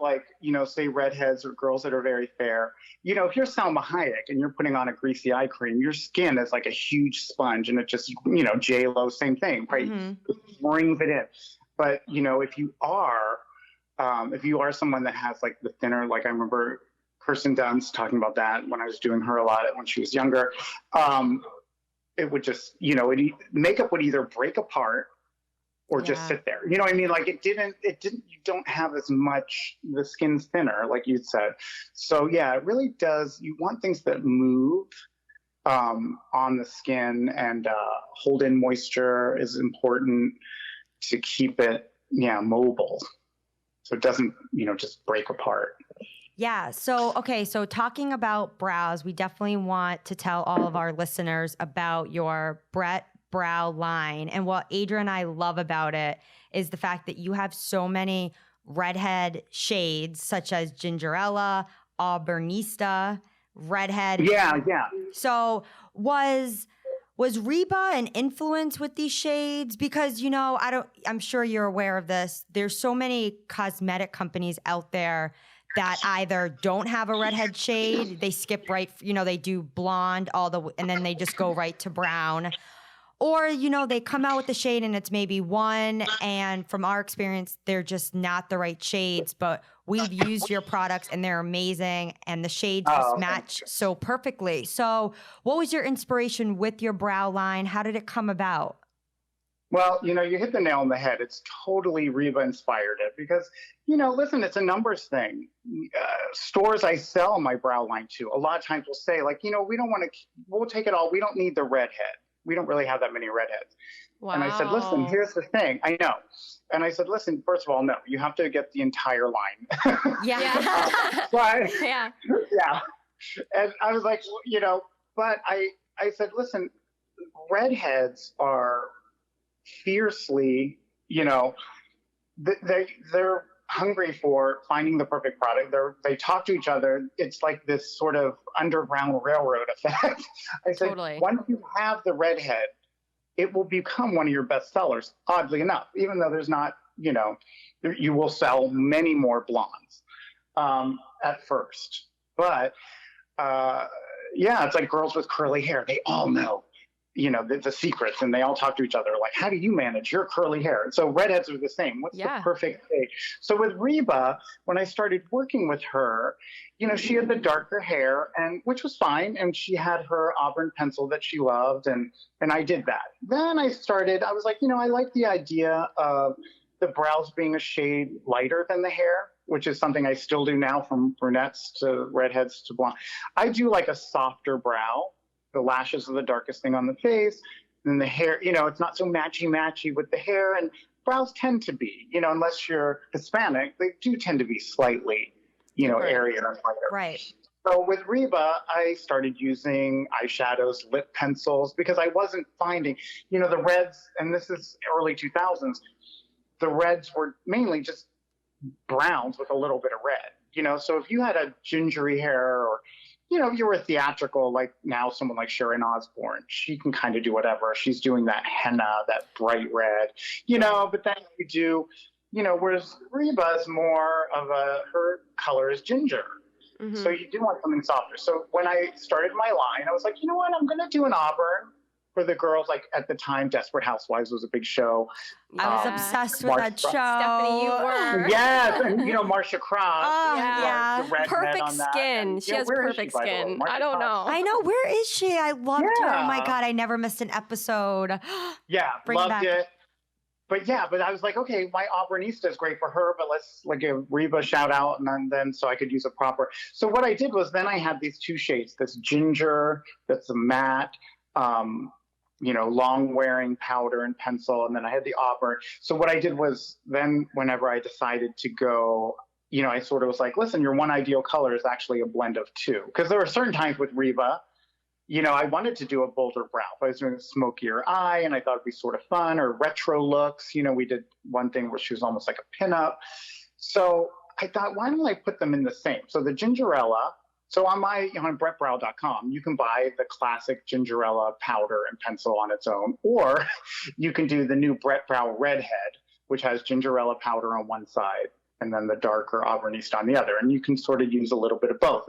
say redheads or girls that are very fair, if you're Salma Hayek and you're putting on a greasy eye cream, your skin is like a huge sponge, and it just, J-Lo, same thing, right? Mm-hmm. It brings it in. But, if you are someone that has like the thinner, like I remember Kirsten Dunst talking about that when I was doing her a lot when she was younger, it would just, makeup would either break apart or just sit there. You know what I mean? Like it didn't, you don't have as much, the skin's thinner, like you said. So yeah, it really does. You want things that move on the skin, and hold in moisture is important to keep it, mobile. So it doesn't, just break apart. Yeah. So talking about brows, we definitely want to tell all of our listeners about your Brett brow line. And what Adria and I love about it is the fact that you have so many redhead shades, such as Gingerella, Auburnista, Redhead. Yeah. So was Reba an influence with these shades? Because, I'm sure you're aware of this. There's so many cosmetic companies out there that either don't have a redhead shade, they skip right, they do blonde and then they just go right to brown, Or, they come out with the shade and it's maybe one, and from our experience, they're just not the right shades, but we've used your products and they're amazing and the shades just match so perfectly. So what was your inspiration with your brow line? How did it come about? Well, you hit the nail on the head. It's totally Reba inspired it because, listen, it's a numbers thing. Stores I sell my brow line to, a lot of times will say like, we don't want to, we'll take it all. We don't need the redhead. We don't really have that many redheads. Wow. And I said, listen, here's the thing. I know. And I said, listen, first of all, no, you have to get the entire line. Yeah. But, Yeah. yeah. And I was like, but I said, listen, redheads are fiercely, they're hungry for finding the perfect product. They talk to each other. It's like this sort of underground railroad effect. I said, Totally. Once you have the redhead, it will become one of your best sellers, oddly enough, even though there's not, you will sell many more blondes at first. But it's like girls with curly hair. They all know the secrets, and they all talk to each other like, how do you manage your curly hair? And so redheads are the same. What's the perfect thing? So with Reba, when I started working with her, she had the darker hair, and which was fine, and she had her auburn pencil that she loved, and I did that. Then I was like, I like the idea of the brows being a shade lighter than the hair, which is something I still do now, from brunettes to redheads to blonde. I do like a softer brow. The lashes are the darkest thing on the face, and the hair, it's not so matchy with the hair, and brows tend to be, unless you're Hispanic, they do tend to be slightly, airier and lighter. Right. So with Reba, I started using eyeshadows, lip pencils, because I wasn't finding, the reds, and this is early 2000s, the reds were mainly just browns with a little bit of red, so if you had a gingery hair, or you were theatrical, like now someone like Sharon Osbourne, she can kind of do whatever. She's doing that henna, that bright red, but then you do, whereas Reba is more of her color is ginger. Mm-hmm. So you do want something softer. So when I started my line, I was like, you know what, I'm going to do an auburn for the girls. Like at the time, Desperate Housewives was a big show. I was obsessed with that show. Stephanie, you were. Yes, and Marsha Cross. Oh, yeah. Perfect skin. She has perfect skin. I don't know. I know. Where is she? I loved her. Oh my God, I never missed an episode. Yeah, loved it. But I was like, okay, my Auburnista is great for her, but let's give Reba a shout out, and then so I could use a proper. So what I did was then I had these two shades, this ginger, that's a matte, long wearing powder and pencil. And then I had the auburn. So what I did was then whenever I decided to go, I sort of was like, listen, your one ideal color is actually a blend of two. Because there were certain times with Reba, I wanted to do a bolder brow. If I was doing a smokier eye and I thought it'd be sort of fun, or retro looks, we did one thing where she was almost like a pinup. So I thought, why don't I put them in the same? So the Gingerella, so on brettbrow.com, you can buy the classic Gingerella powder and pencil on its own, or you can do the new Brett Brow Redhead, which has Gingerella powder on one side and then the darker Auburnista on the other. And you can sort of use a little bit of both.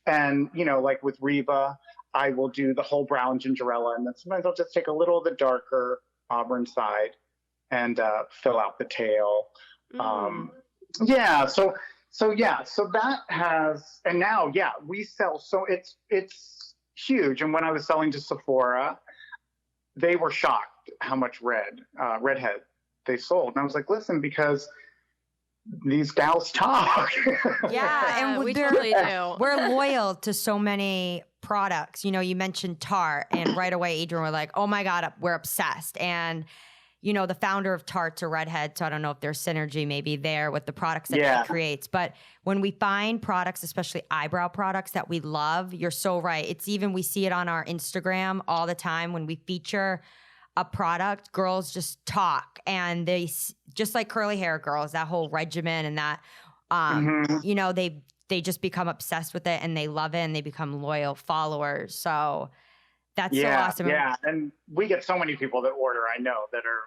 And like with Reba, I will do the whole brown Gingerella, and then sometimes I'll just take a little of the darker Auburn side and fill out the tail. So that has, and now, we sell, so it's huge. And when I was selling to Sephora, they were shocked how much redhead they sold. And I was like, listen, because these gals talk. Yeah, and we totally do. We're loyal to so many products. You mentioned Tarte, and right away, Adrian, we're like, oh my God, we're obsessed. And the founder of Tarte's a redhead, so I don't know if there's synergy maybe there with the products that he creates. But when we find products, especially eyebrow products that we love, you're so right. It's even, we see it on our Instagram all the time when we feature a product, girls just talk, and they, just like curly hair girls, that whole regimen and that, they just become obsessed with it and they love it and they become loyal followers. So that's so awesome. Yeah, and we get so many people that order, I know, that are,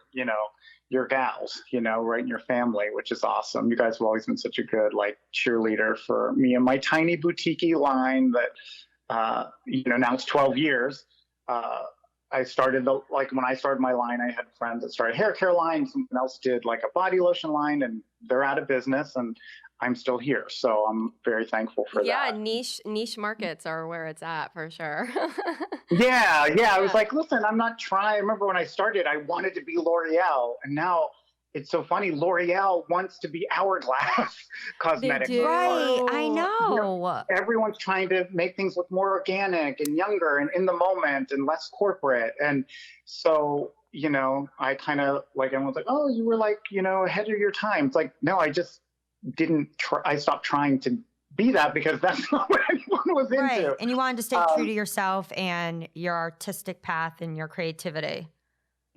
your gals, right in your family, which is awesome. You guys have always been such a good, cheerleader for me and my tiny boutique line that, now it's 12 years. I started when I started my line, I had friends that started hair care line. Someone else did like a body lotion line, and they're out of business, and I'm still here. So I'm very thankful for that. Yeah, niche markets are where it's at for sure. Yeah. I was like, listen, I'm not trying. I remember when I started, I wanted to be L'Oreal, and now it's so funny. L'Oreal wants to be Hourglass Cosmetics. Right, I know. You know, everyone's trying to make things look more organic and younger and in the moment and less corporate. And so, you know, I kind of like, everyone's like, oh, you were like, you know, ahead of your time. It's like, no, I just didn't try. I stopped trying to be that because that's not what anyone was into. Right, and you wanted to stay true to yourself and your artistic path and your creativity.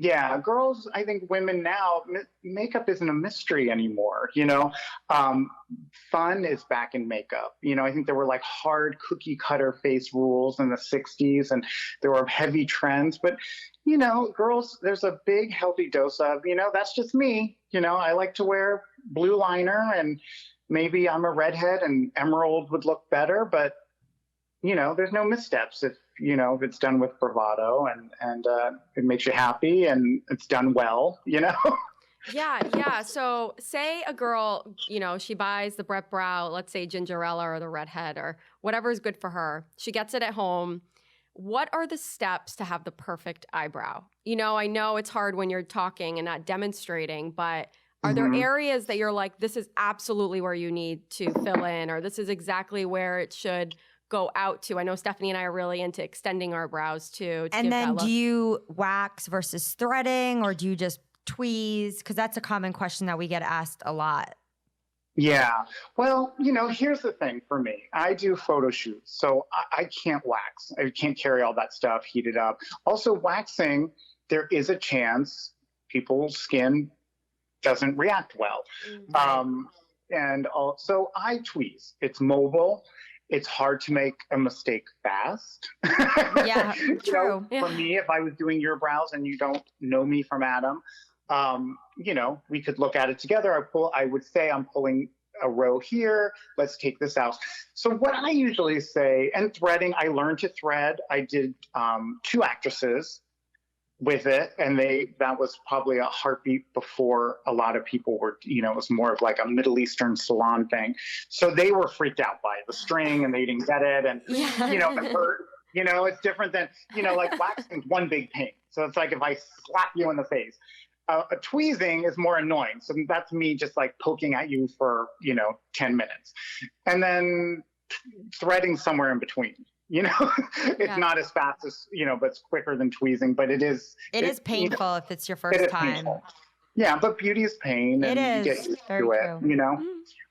Yeah, girls, I think women now, makeup isn't a mystery anymore, you know. Fun is back in makeup. You know, I think there were like hard cookie cutter face rules in the 60s, and there were heavy trends. But, you know, girls, there's a big healthy dose of, you know, that's just me. You know, I like to wear blue liner, and maybe I'm a redhead and emerald would look better, but, you know, there's no missteps if it's done with bravado and it makes you happy and it's done well, you know? Yeah. So say a girl, you know, she buys the Brett Brow, let's say Gingerella or the Redhead or whatever is good for her. She gets it at home. What are the steps to have the perfect eyebrow? You know, I know it's hard when you're talking and not demonstrating, but are there areas that you're like, this is absolutely where you need to fill in, or this is exactly where it should go out to? I know Stephanie and I are really into extending our brows too. And then do you wax versus threading, or do you just tweeze? Because that's a common question that we get asked a lot. Yeah. Well, you know, here's the thing for me. I do photo shoots, so I can't wax. I can't carry all that stuff heated up. Also, waxing, there is a chance people's skin doesn't react well. And also, I tweeze. It's mobile. It's hard to make a mistake fast. Yeah, true. For me, if I was doing your brows and you don't know me from Adam, you know, we could look at it together. I would say I'm pulling a row here. Let's take this out. So what I usually say, and threading, I learned to thread. I did 2 actresses with it, and that was probably a heartbeat before a lot of people were, you know, it was more of like a Middle Eastern salon thing. So they were freaked out by the string and they didn't get it, and you know, it hurt. You know, it's different than, you know, like waxing is one big pain. So it's like if I slap you in the face. A tweezing is more annoying. So that's me just like poking at you for, you know, 10 minutes. And then threading somewhere in between. You know, it's not as fast as, you know, but it's quicker than tweezing, but it is painful, you know, if it's your first time. Painful. Yeah, but beauty is pain, and you get used to it, you know.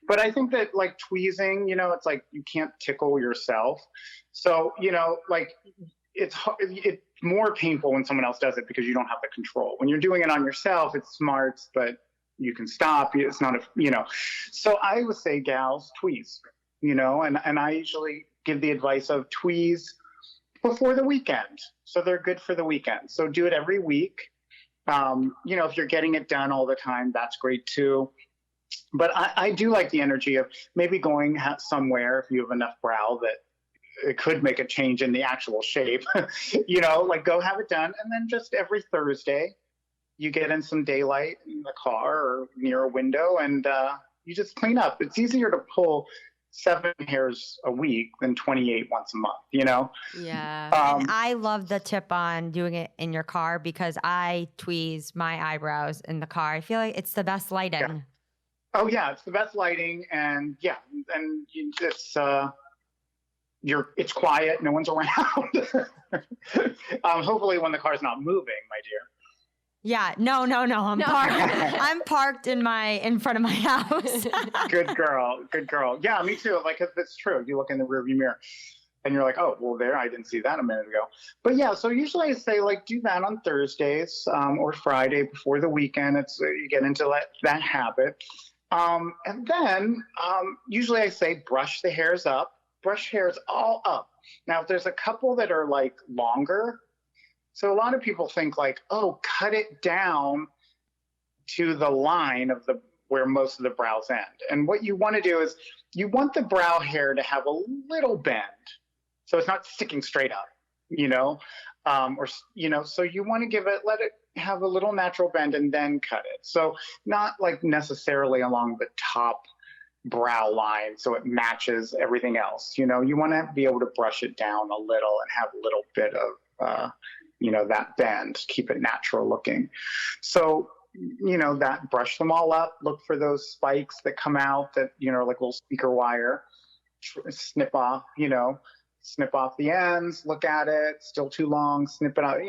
But I think that like tweezing, you know, it's like you can't tickle yourself. So, you know, like it's more painful when someone else does it because you don't have the control. When you're doing it on yourself, it's smart, but you can stop. It's not you know. So I would say, gals, tweeze, you know, and I usually give the advice of tweeze before the weekend. So they're good for the weekend. So do it every week. You know, if you're getting it done all the time, that's great too. But I do like the energy of maybe going somewhere if you have enough brow that it could make a change in the actual shape, you know, like go have it done. And then just every Thursday you get in some daylight in the car or near a window and you just clean up. It's easier to pull 7 hairs a week than 28 once a month, you know? Yeah. And I love the tip on doing it in your car because I tweeze my eyebrows in the car. I feel like it's the best lighting. Yeah. Oh yeah, it's the best lighting, and it's quiet, no one's around. Hopefully when the car's not moving, my dear. Yeah, no. I'm parked in front of my house. Good girl. Yeah, me too. Like, it's true. You look in the rearview mirror and you're like, oh, well, there, I didn't see that a minute ago. But yeah, so usually I say like do that on Thursdays or Friday before the weekend. It's you get into that habit. And then usually I say brush the hairs up, brush hairs all up. Now, if there's a couple that are like longer, so a lot of people think like, oh, cut it down to the line of where most of the brows end. And what you want to do is you want the brow hair to have a little bend. So it's not sticking straight up, you know? So you want to let it have a little natural bend and then cut it. So not like necessarily along the top brow line so it matches everything else. You want to be able to brush it down a little and have a little bit of, that bend, keep it natural looking. So, that brush them all up, look for those spikes that come out that, like little speaker wire, snip off the ends, look at it, still too long, snip it out.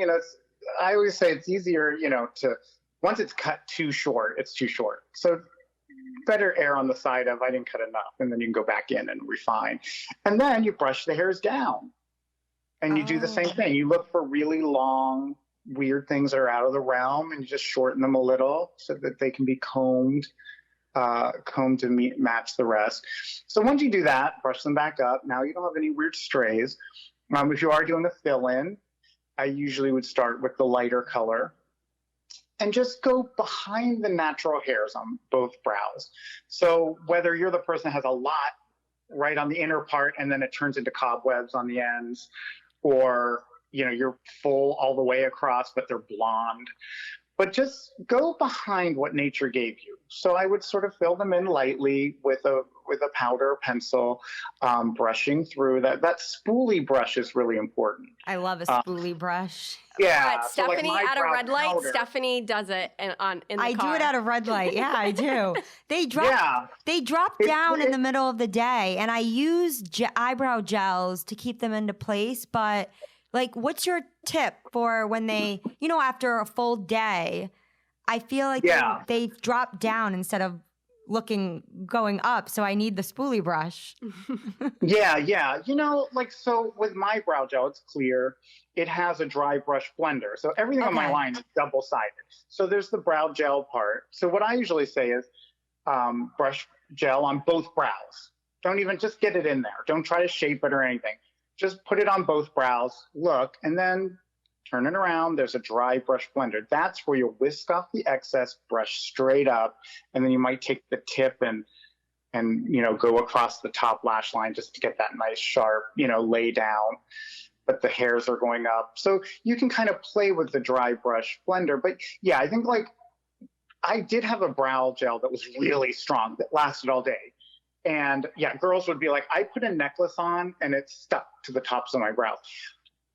I always say it's easier, once it's cut too short, it's too short. So better err on the side of I didn't cut enough, and then you can go back in and refine. And then you brush the hairs down. And you do the same thing. You look for really long, weird things that are out of the realm, and you just shorten them a little so that they can be combed to match the rest. So once you do that, brush them back up. Now you don't have any weird strays. If you are doing a fill-in, I usually would start with the lighter color and just go behind the natural hairs on both brows. So whether you're the person that has a lot right on the inner part and then it turns into cobwebs on the ends, or you're full all the way across but they're blonde, but just go behind what nature gave you. So I would sort of fill them in lightly with a powder pencil, brushing through that spoolie brush is really important. I love a spoolie brush. Yeah, But Stephanie at a red light, powder. Stephanie does it in the car. I do it at a red light. Yeah, I do. They drop It's- down in the middle of the day, and I use eyebrow gels to keep them into place. But like, what's your tip for when they, after a full day, I feel like they drop down instead of going up. So I need the spoolie brush. Yeah. So with my brow gel, it's clear. It has a dry brush blender. So everything on my line is double-sided. So there's the brow gel part. So what I usually say is brush gel on both brows. Don't even just get it in there. Don't try to shape it or anything. Just put it on both brows, look, and then turn it around. There's a dry brush blender. That's where you'll whisk off the excess, brush straight up, and then you might take the tip and go across the top lash line just to get that nice sharp, lay down. But the hairs are going up. So you can kind of play with the dry brush blender. But yeah, I think I did have a brow gel that was really strong that lasted all day. And yeah, girls would be like, I put a necklace on and it stuck to the tops of my brows.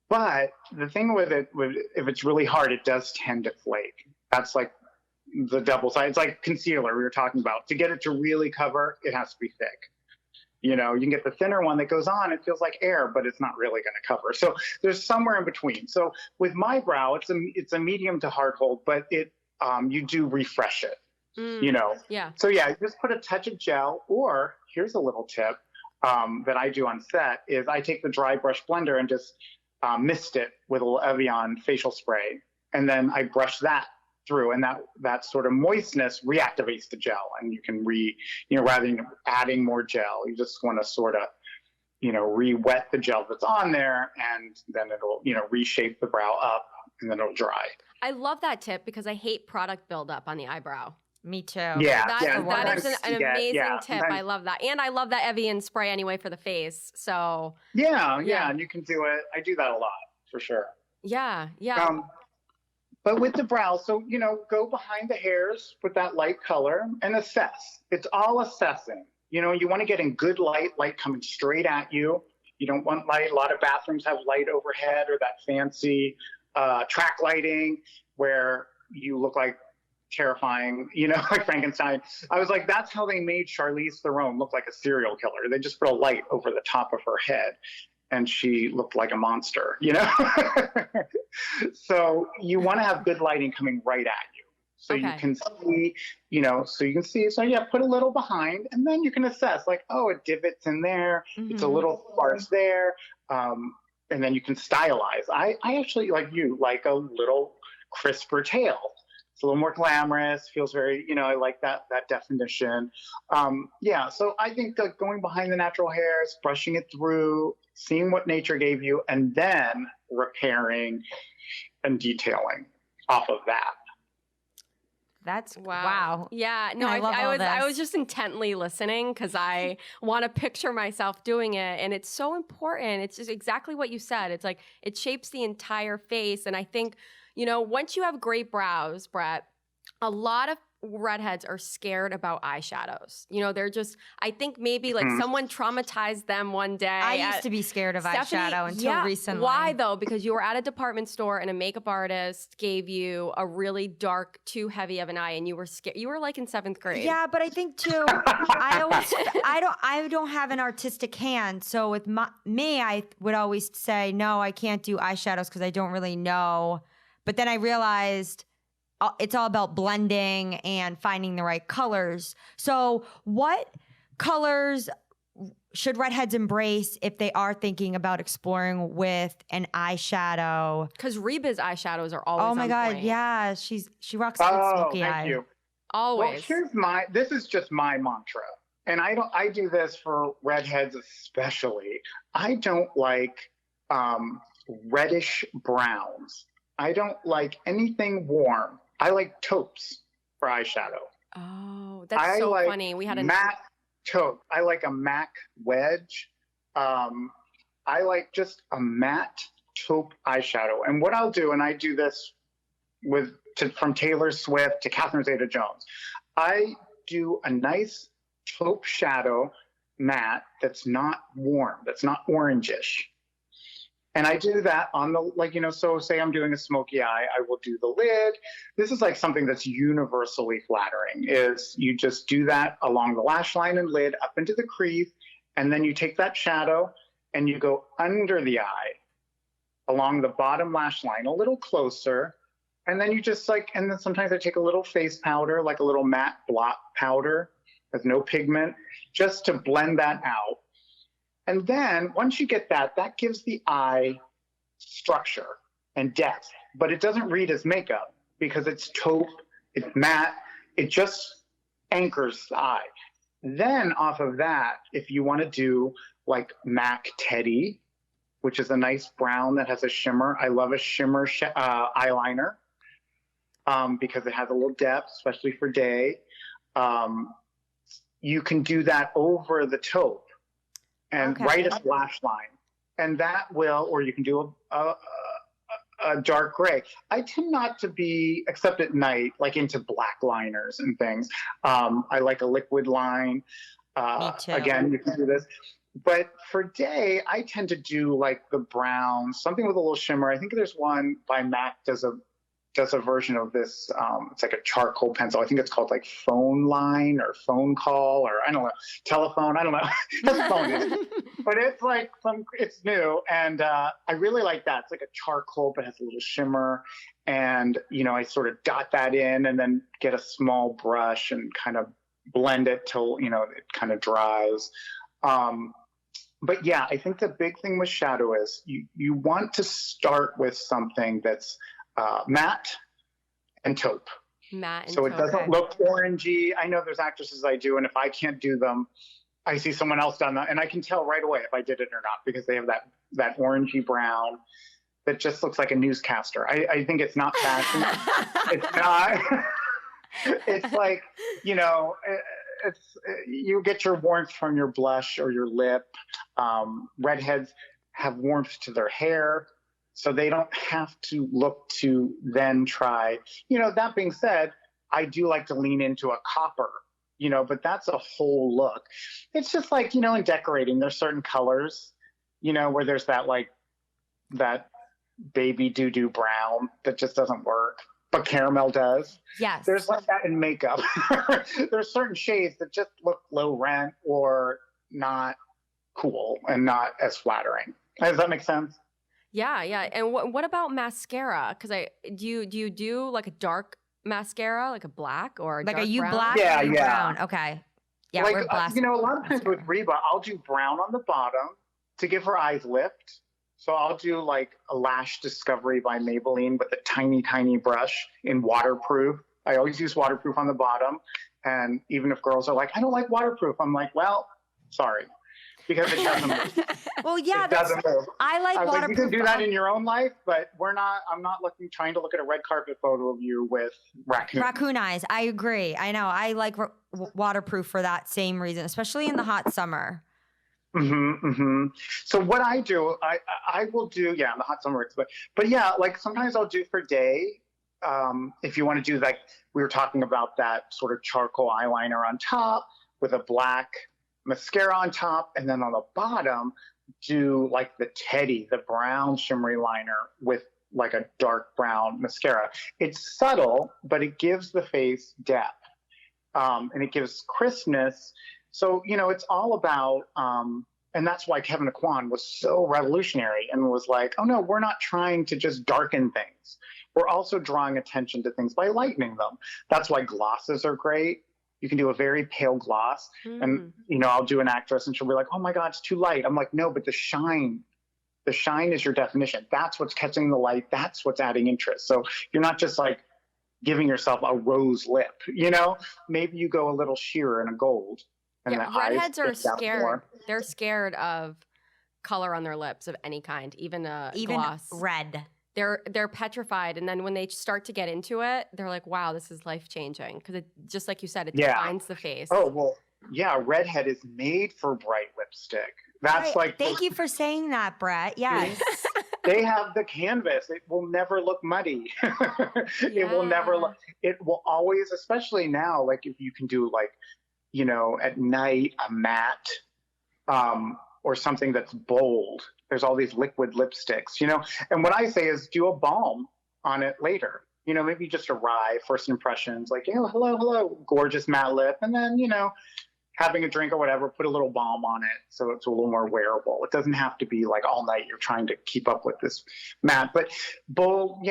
But the thing with it, if it's really hard, it does tend to flake. That's like the double side. It's like concealer we were talking about. To get it to really cover, it has to be thick. You can get the thinner one that goes on, it feels like air, but it's not really going to cover. So there's somewhere in between. So with my brow, it's a medium to hard hold, but you do refresh it. Yeah. So yeah, you just put a touch of gel, or here's a little tip that I do on set is I take the dry brush blender and just mist it with a little Evian facial spray, and then I brush that through, and that sort of moistness reactivates the gel, and you can rather than adding more gel, you just want to sort of re-wet the gel that's on there, and then it'll reshape the brow up, and then it'll dry. I love that tip because I hate product buildup on the eyebrow. Me too. Yeah, that is an amazing tip. Sometimes, I love that. And I love that Evian spray anyway for the face. So yeah, and you can do it. I do that a lot for sure. Yeah. But with the brow, so, go behind the hairs with that light color and assess. It's all assessing. You want to get in good light coming straight at you. You don't want light. A lot of bathrooms have light overhead or that fancy track lighting where you look like terrifying, like Frankenstein. I was like, that's how they made Charlize Theron look like a serial killer. They just put a light over the top of her head and she looked like a monster, So you want to have good lighting coming right at you. So you can see, so yeah, put a little behind, and then you can assess like, oh, a divot's in there. Mm-hmm. It's a little sparse there. And then you can stylize. I actually, like you, like a little crisper tail. It's a little more glamorous, feels very, I like that definition. So I think going behind the natural hairs, brushing it through, seeing what nature gave you, and then repairing and detailing off of that. That's wow. Yeah, no, I love all I was this. just intently listening because I want to picture myself doing it, and it's so important. It's just exactly what you said. It's like it shapes the entire face, and I think once you have great brows, Brett, a lot of redheads are scared about eyeshadows. They're just, I think maybe like someone traumatized them one day. I used to be scared of eyeshadow until recently. Why though? Because you were at a department store and a makeup artist gave you a really dark, too heavy of an eye, and you were scared. You were like in 7th grade. Yeah, but I think too, I don't have an artistic hand. So with me, I would always say, no, I can't do eyeshadows because I don't really know. But then I realized it's all about blending and finding the right colors. So what colors should redheads embrace if they are thinking about exploring with an eyeshadow? Because Reba's eyeshadows are always Oh my on God, point. yeah. She rocks a good smoky eye. Thank you. Always. Well, this is just my mantra. And I do this for redheads especially. I don't like reddish browns. I don't like anything warm. I like taupes for eyeshadow. Oh, that's so funny. We had a matte taupe. I like a MAC wedge. I like just a matte taupe eyeshadow. And what I'll do, and I do this from Taylor Swift to Catherine Zeta-Jones, I do a nice taupe shadow matte that's not warm, that's not orangish. And I do that on the, so say I'm doing a smoky eye, I will do the lid. This is like something that's universally flattering, is you just do that along the lash line and lid up into the crease, and then you take that shadow and you go under the eye along the bottom lash line a little closer. And then you just and then sometimes I take a little face powder, like a little matte blot powder with no pigment, just to blend that out. And then once you get that gives the eye structure and depth, but it doesn't read as makeup because it's taupe, it's matte, it just anchors the eye. Then off of that, if you want to do like MAC Teddy, which is a nice brown that has a shimmer. I love a shimmer eyeliner because it has a little depth, especially for day. You can do that over the taupe. And right as lash line. And that will, or you can do a dark gray. I tend not to be, except at night, like into black liners and things. I like a liquid line. Me too. Again, you can do this. But for day, I tend to do like the brown, something with a little shimmer. I think there's one by MAC does a version of this. It's like a charcoal pencil. I think it's called like phone line or phone call, or I don't know, telephone. I don't know. That's phone is. But it's like it's new. And I really like that. It's like a charcoal, but has a little shimmer. And, I sort of dot that in and then get a small brush and kind of blend it till, it kind of dries. But yeah, I think the big thing with shadow is you want to start with something that's matte and taupe. Matte and so it taupe. doesn't look orangey. I know there's actresses I do, and if I can't do them, I see someone else done that, and I can tell right away if I did it or not because they have that orangey brown that just looks like a newscaster. I think it's not fashion. It's not. It's like, you get your warmth from your blush or your lip. Redheads have warmth to their hair, so they don't have to look to then try. That being said, I do like to lean into a copper, but that's a whole look. It's just like, in decorating, there's certain colors, where there's that baby doo-doo brown that just doesn't work, but caramel does. Yes. There's like that in makeup. There's certain shades that just look low rent or not cool and not as flattering. Does that make sense? Yeah. And what about mascara? Because do you do like a dark mascara, like a black or a like dark a brown? black Yeah, or yeah. brown? Okay. Yeah, like, we're black. a lot of times with Reba, I'll do brown on the bottom to give her eyes lift. So I'll do like a Lash Discovery by Maybelline with a tiny, tiny brush in waterproof. I always use waterproof on the bottom. And even if girls are like, I don't like waterproof, I'm like, well, sorry. because it doesn't move. Well, yeah, It doesn't move. I like I was like, you waterproof. can do that in your own life, but I'm not trying to look at a red carpet photo of you with raccoon eyes. I agree. I know. I like waterproof for that same reason, especially in the hot summer. So what I do, I will do, in the hot summer, but yeah, like sometimes I'll do for day. If you want to do, like we were talking about, that sort of charcoal eyeliner on top with a black mascara on top, and then on the bottom do like the brown shimmery liner with like a dark brown mascara. It's subtle, but it gives the face depth, and it gives crispness. So, it's all about, and that's why Kevin Aquan was so revolutionary and was like, oh no, we're not trying to just darken things. We're also drawing attention to things by lightening them. That's why glosses are great. You can do a very pale gloss, and I'll do an actress and she'll be like, oh my God, it's too light. I'm like, no, but the shine is your definition. That's what's catching the light. That's what's adding interest. So you're not just like giving yourself a rose lip, maybe you go a little sheer and a gold. And redheads are scared. They're scared of color on their lips of any kind, even gloss. Red. They're petrified, and then when they start to get into it, they're like, "Wow, this is life changing." Because it, just like you said, it defines the face. Oh well, yeah. Redhead is made for bright lipstick. That's like. Thank you for saying that, Brett. Yes. They have the canvas. It will never look muddy. It will never look. It will always, especially now, like if you can do like, at night a matte, or something that's bold. There's all these liquid lipsticks, and what I say is do a balm on it later. Maybe just arrive, first impressions, like, hello, gorgeous matte lip. And then, having a drink or whatever, put a little balm on it so it's a little more wearable. It doesn't have to be like all night you're trying to keep up with this matte. But bold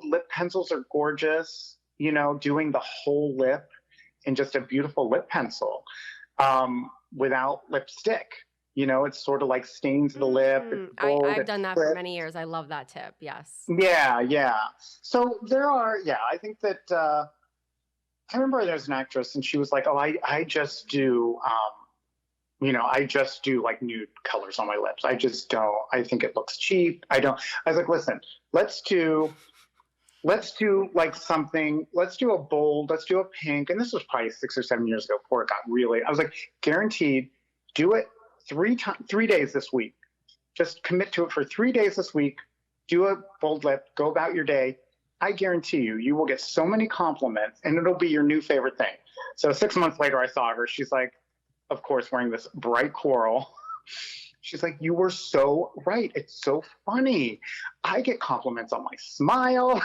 lip pencils are gorgeous, doing the whole lip in just a beautiful lip pencil without lipstick. It's sort of like stains the lip. It's bold, I've done that for many years. I love that tip. Yes. Yeah. So there are, I think that, I remember there's an actress and she was like, oh, I just do, I just do like nude colors on my lips. I just don't, I think it looks cheap. I was like, listen, let's do like something, let's do a bold, let's do a pink. And this was probably 6 or 7 years ago before it got really, I was like, guaranteed, do it 3 days this week. Just commit to it for 3 days this week. Do a bold lip, go about your day. I guarantee you will get so many compliments and it'll be your new favorite thing. So 6 months later, I saw her. She's like, of course, wearing this bright coral. She's like, you were so right. It's so funny. I get compliments on my smile.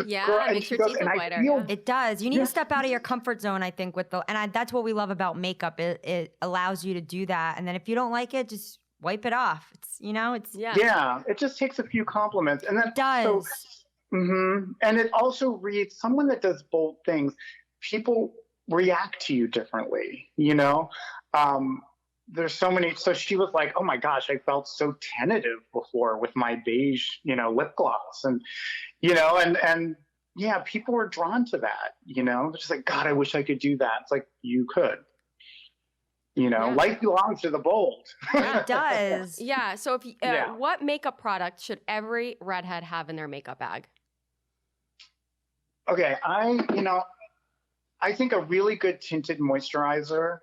Yeah, Girl, it makes your teeth look whiter. It does. You need to step out of your comfort zone, I think, that's what we love about makeup. It allows you to do that. And then if you don't like it, just wipe it off. Yeah, it just takes a few compliments. And then it does. And it also reads, someone that does bold things, people react to you differently, there's so many. So she was like, oh my gosh, I felt so tentative before with my beige, lip gloss. And, and yeah, people were drawn to that, They're just like, God, I wish I could do that. It's like, you could, life belongs to the bold. It does. Yeah. So what makeup product should every redhead have in their makeup bag? Okay. I think a really good tinted moisturizer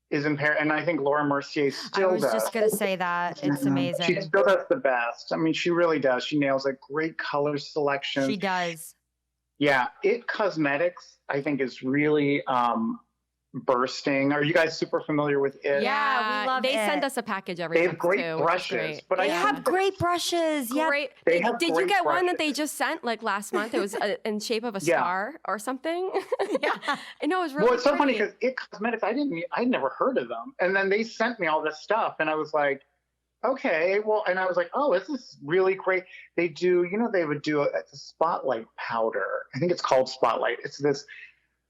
is impaired, and I think Laura Mercier still does. I was just going to say that. It's amazing. She still does the best. I mean, she really does. She nails a great color selection. She does. Yeah. It Cosmetics, I think, is really bursting. Are you guys super familiar with it? Yeah, we love it. They send us a package every month. They have great brushes. But they have great brushes. Yeah. Great. Did you get one that they just sent like last month? It was in shape of a star or something. Yeah. I know, it was really Well, it's so funny because It Cosmetics, I'd never heard of them. And then they sent me all this stuff and I was like, okay, well, and I was like, oh, this is really great. They do, they would do it's a spotlight powder. I think it's called Spotlight. It's this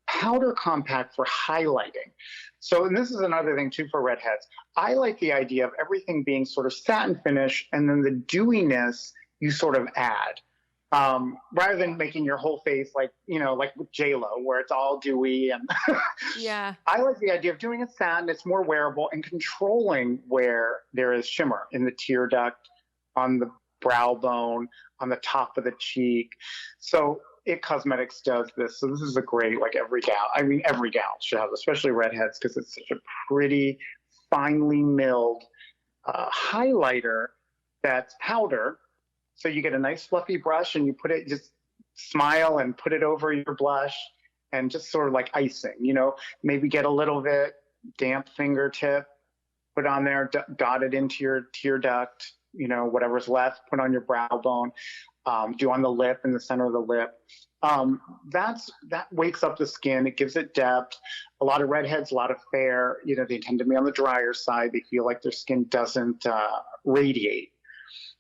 powder compact for highlighting. So, and this is another thing too for redheads. I like the idea of everything being sort of satin finish and then the dewiness you sort of add. rather than making your whole face like, like with J-Lo, where it's all dewy. And Yeah. I like the idea of doing it satin. It's more wearable and controlling where there is shimmer in the tear duct, on the brow bone, on the top of the cheek. So It Cosmetics does this. So this is a great, like every gal should have, especially redheads, because it's such a pretty, finely milled highlighter that's powder. So you get a nice fluffy brush and you put it, just smile and put it over your blush and just sort of like icing, maybe get a little bit damp fingertip, put on there, dot it into your tear duct, whatever's left, put on your brow bone, do on the lip, in the center of the lip. That wakes up the skin. It gives it depth. A lot of redheads, a lot of fair, they tend to be on the drier side. They feel like their skin doesn't radiate.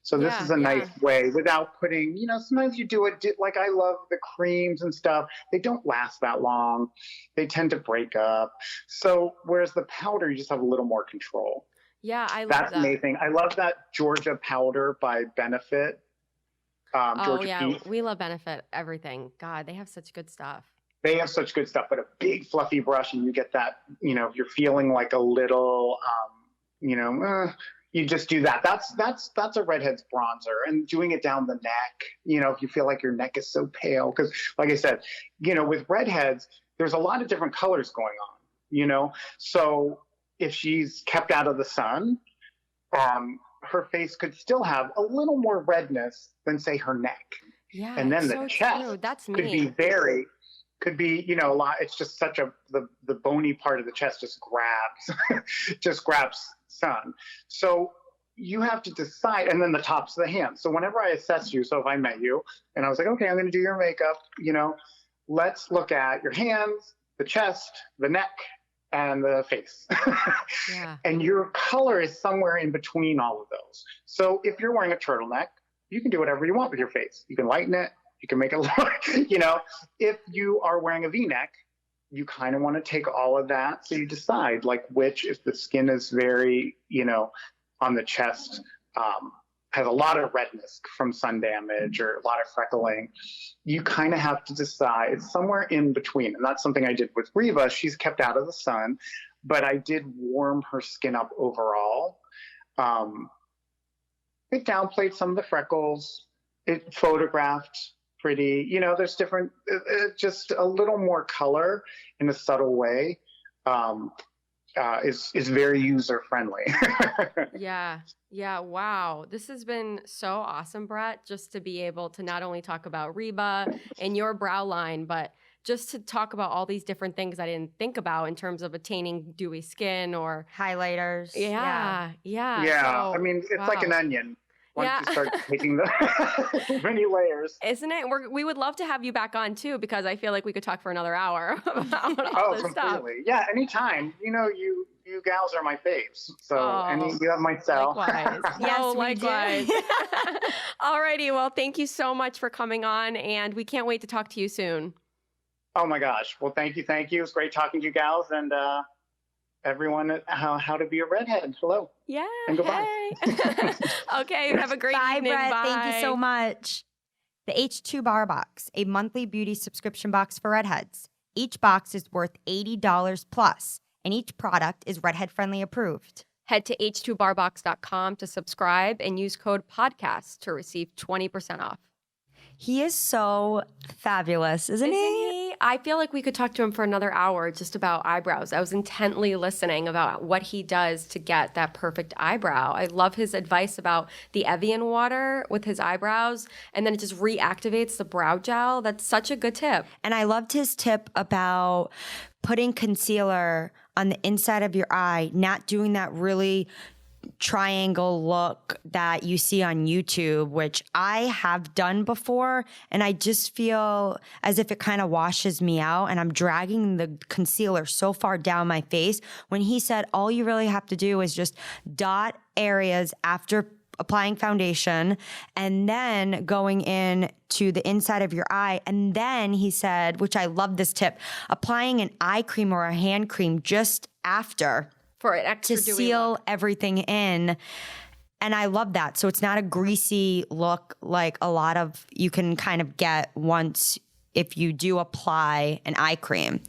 So this is a nice way without putting, sometimes you do it, like I love the creams and stuff. They don't last that long. They tend to break up. So whereas the powder, you just have a little more control. Yeah, I love that. That's that. amazing. I love that Georgia powder by Benefit. Georgia Peach. We love Benefit everything. God, they have such good stuff. They have such good stuff, but a big fluffy brush and you get that, you're feeling like a little, you just do that. That's a redhead's bronzer, and doing it down the neck, if you feel like your neck is so pale, because like I said, with redheads, there's a lot of different colors going on, so if she's kept out of the sun, her face could still have a little more redness than say her neck. Yeah. And then the chest could be a lot. It's just such the bony part of the chest just grabs sun. So you have to decide, and then the tops of the hands. So whenever I assess you, so if I met you and I was like, okay, I'm going to do your makeup, let's look at your hands, the chest, the neck, and the face. Yeah. And your color is somewhere in between all of those. So if you're wearing a turtleneck, you can do whatever you want with your face. You can lighten it. You can make it look, if you are wearing a V-neck, you kind of want to take all of that. So you decide which, if the skin is very, on the chest, has a lot of redness from sun damage or a lot of freckling, you kind of have to decide. It's somewhere in between. And that's something I did with Reba. She's kept out of the sun, but I did warm her skin up overall. It downplayed some of the freckles. It photographed pretty, there's different, just a little more color in a subtle way. Is very user friendly. Yeah. Wow. This has been so awesome, Brett, just to be able to not only talk about Reba and your brow line, but just to talk about all these different things I didn't think about in terms of attaining dewy skin or highlighters. Yeah. So, I mean, it's like an onion. Once you start taking the many layers. Isn't it? We would love to have you back on too, because I feel like we could talk for another hour about all this stuff. Yeah, anytime. You gals are my faves. So you have my cell. Likewise. Yes, likewise. Alrighty, well, thank you so much for coming on, and we can't wait to talk to you soon. Oh my gosh. Well, thank you. It's great talking to you gals, and everyone, how to be a redhead. Hello. Yeah. And goodbye. Hey. Okay. Have a great evening. Brett. Bye. Thank you so much. The H2 Bar Box, a monthly beauty subscription box for redheads. Each box is worth $80 plus, and each product is Redhead Friendly approved. Head to h2barbox.com to subscribe and use code podcast to receive 20% off. He is so fabulous, isn't he? I feel like we could talk to him for another hour just about eyebrows. I was intently listening about what he does to get that perfect eyebrow. I love his advice about the Evian water with his eyebrows, and then it just reactivates the brow gel. That's such a good tip. And I loved his tip about putting concealer on the inside of your eye, not doing that really triangle look that you see on YouTube, which I have done before, and I just feel as if it kind of washes me out and I'm dragging the concealer so far down my face, when he said all you really have to do is just dot areas after applying foundation and then going in to the inside of your eye. And then he said, which I love this tip, applying an eye cream or a hand cream just after for an extra to seal everything in. And I love that. So it's not a greasy look like a lot of you can kind of get once if you do apply an eye cream.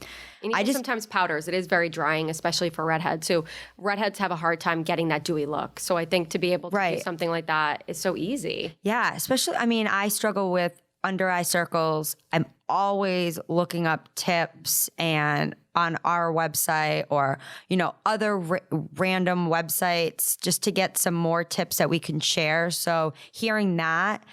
And even sometimes powders, it is very drying, especially for redheads. So redheads have a hard time getting that dewy look. So I think to be able to do something like that is so easy. Yeah, especially, I mean, I struggle with under eye circles. I'm always looking up tips and on our website or, other random websites just to get some more tips that we can share. So hearing that,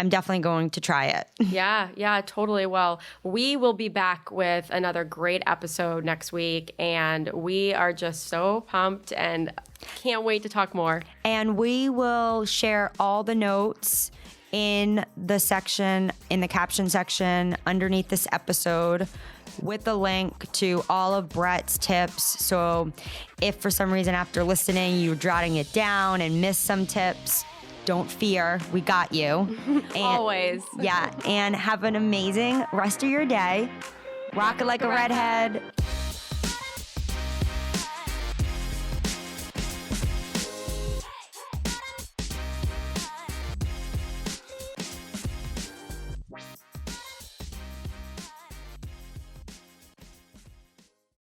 I'm definitely going to try it. Yeah, totally. Well, we will be back with another great episode next week, and we are just so pumped and can't wait to talk more. And we will share all the notes in the caption section underneath this episode with a link to all of Brett's tips. So if for some reason after listening you're jotting it down and missed some tips, don't fear, we got you. And, always. Yeah, and have an amazing rest of your day. Rock it like a redhead.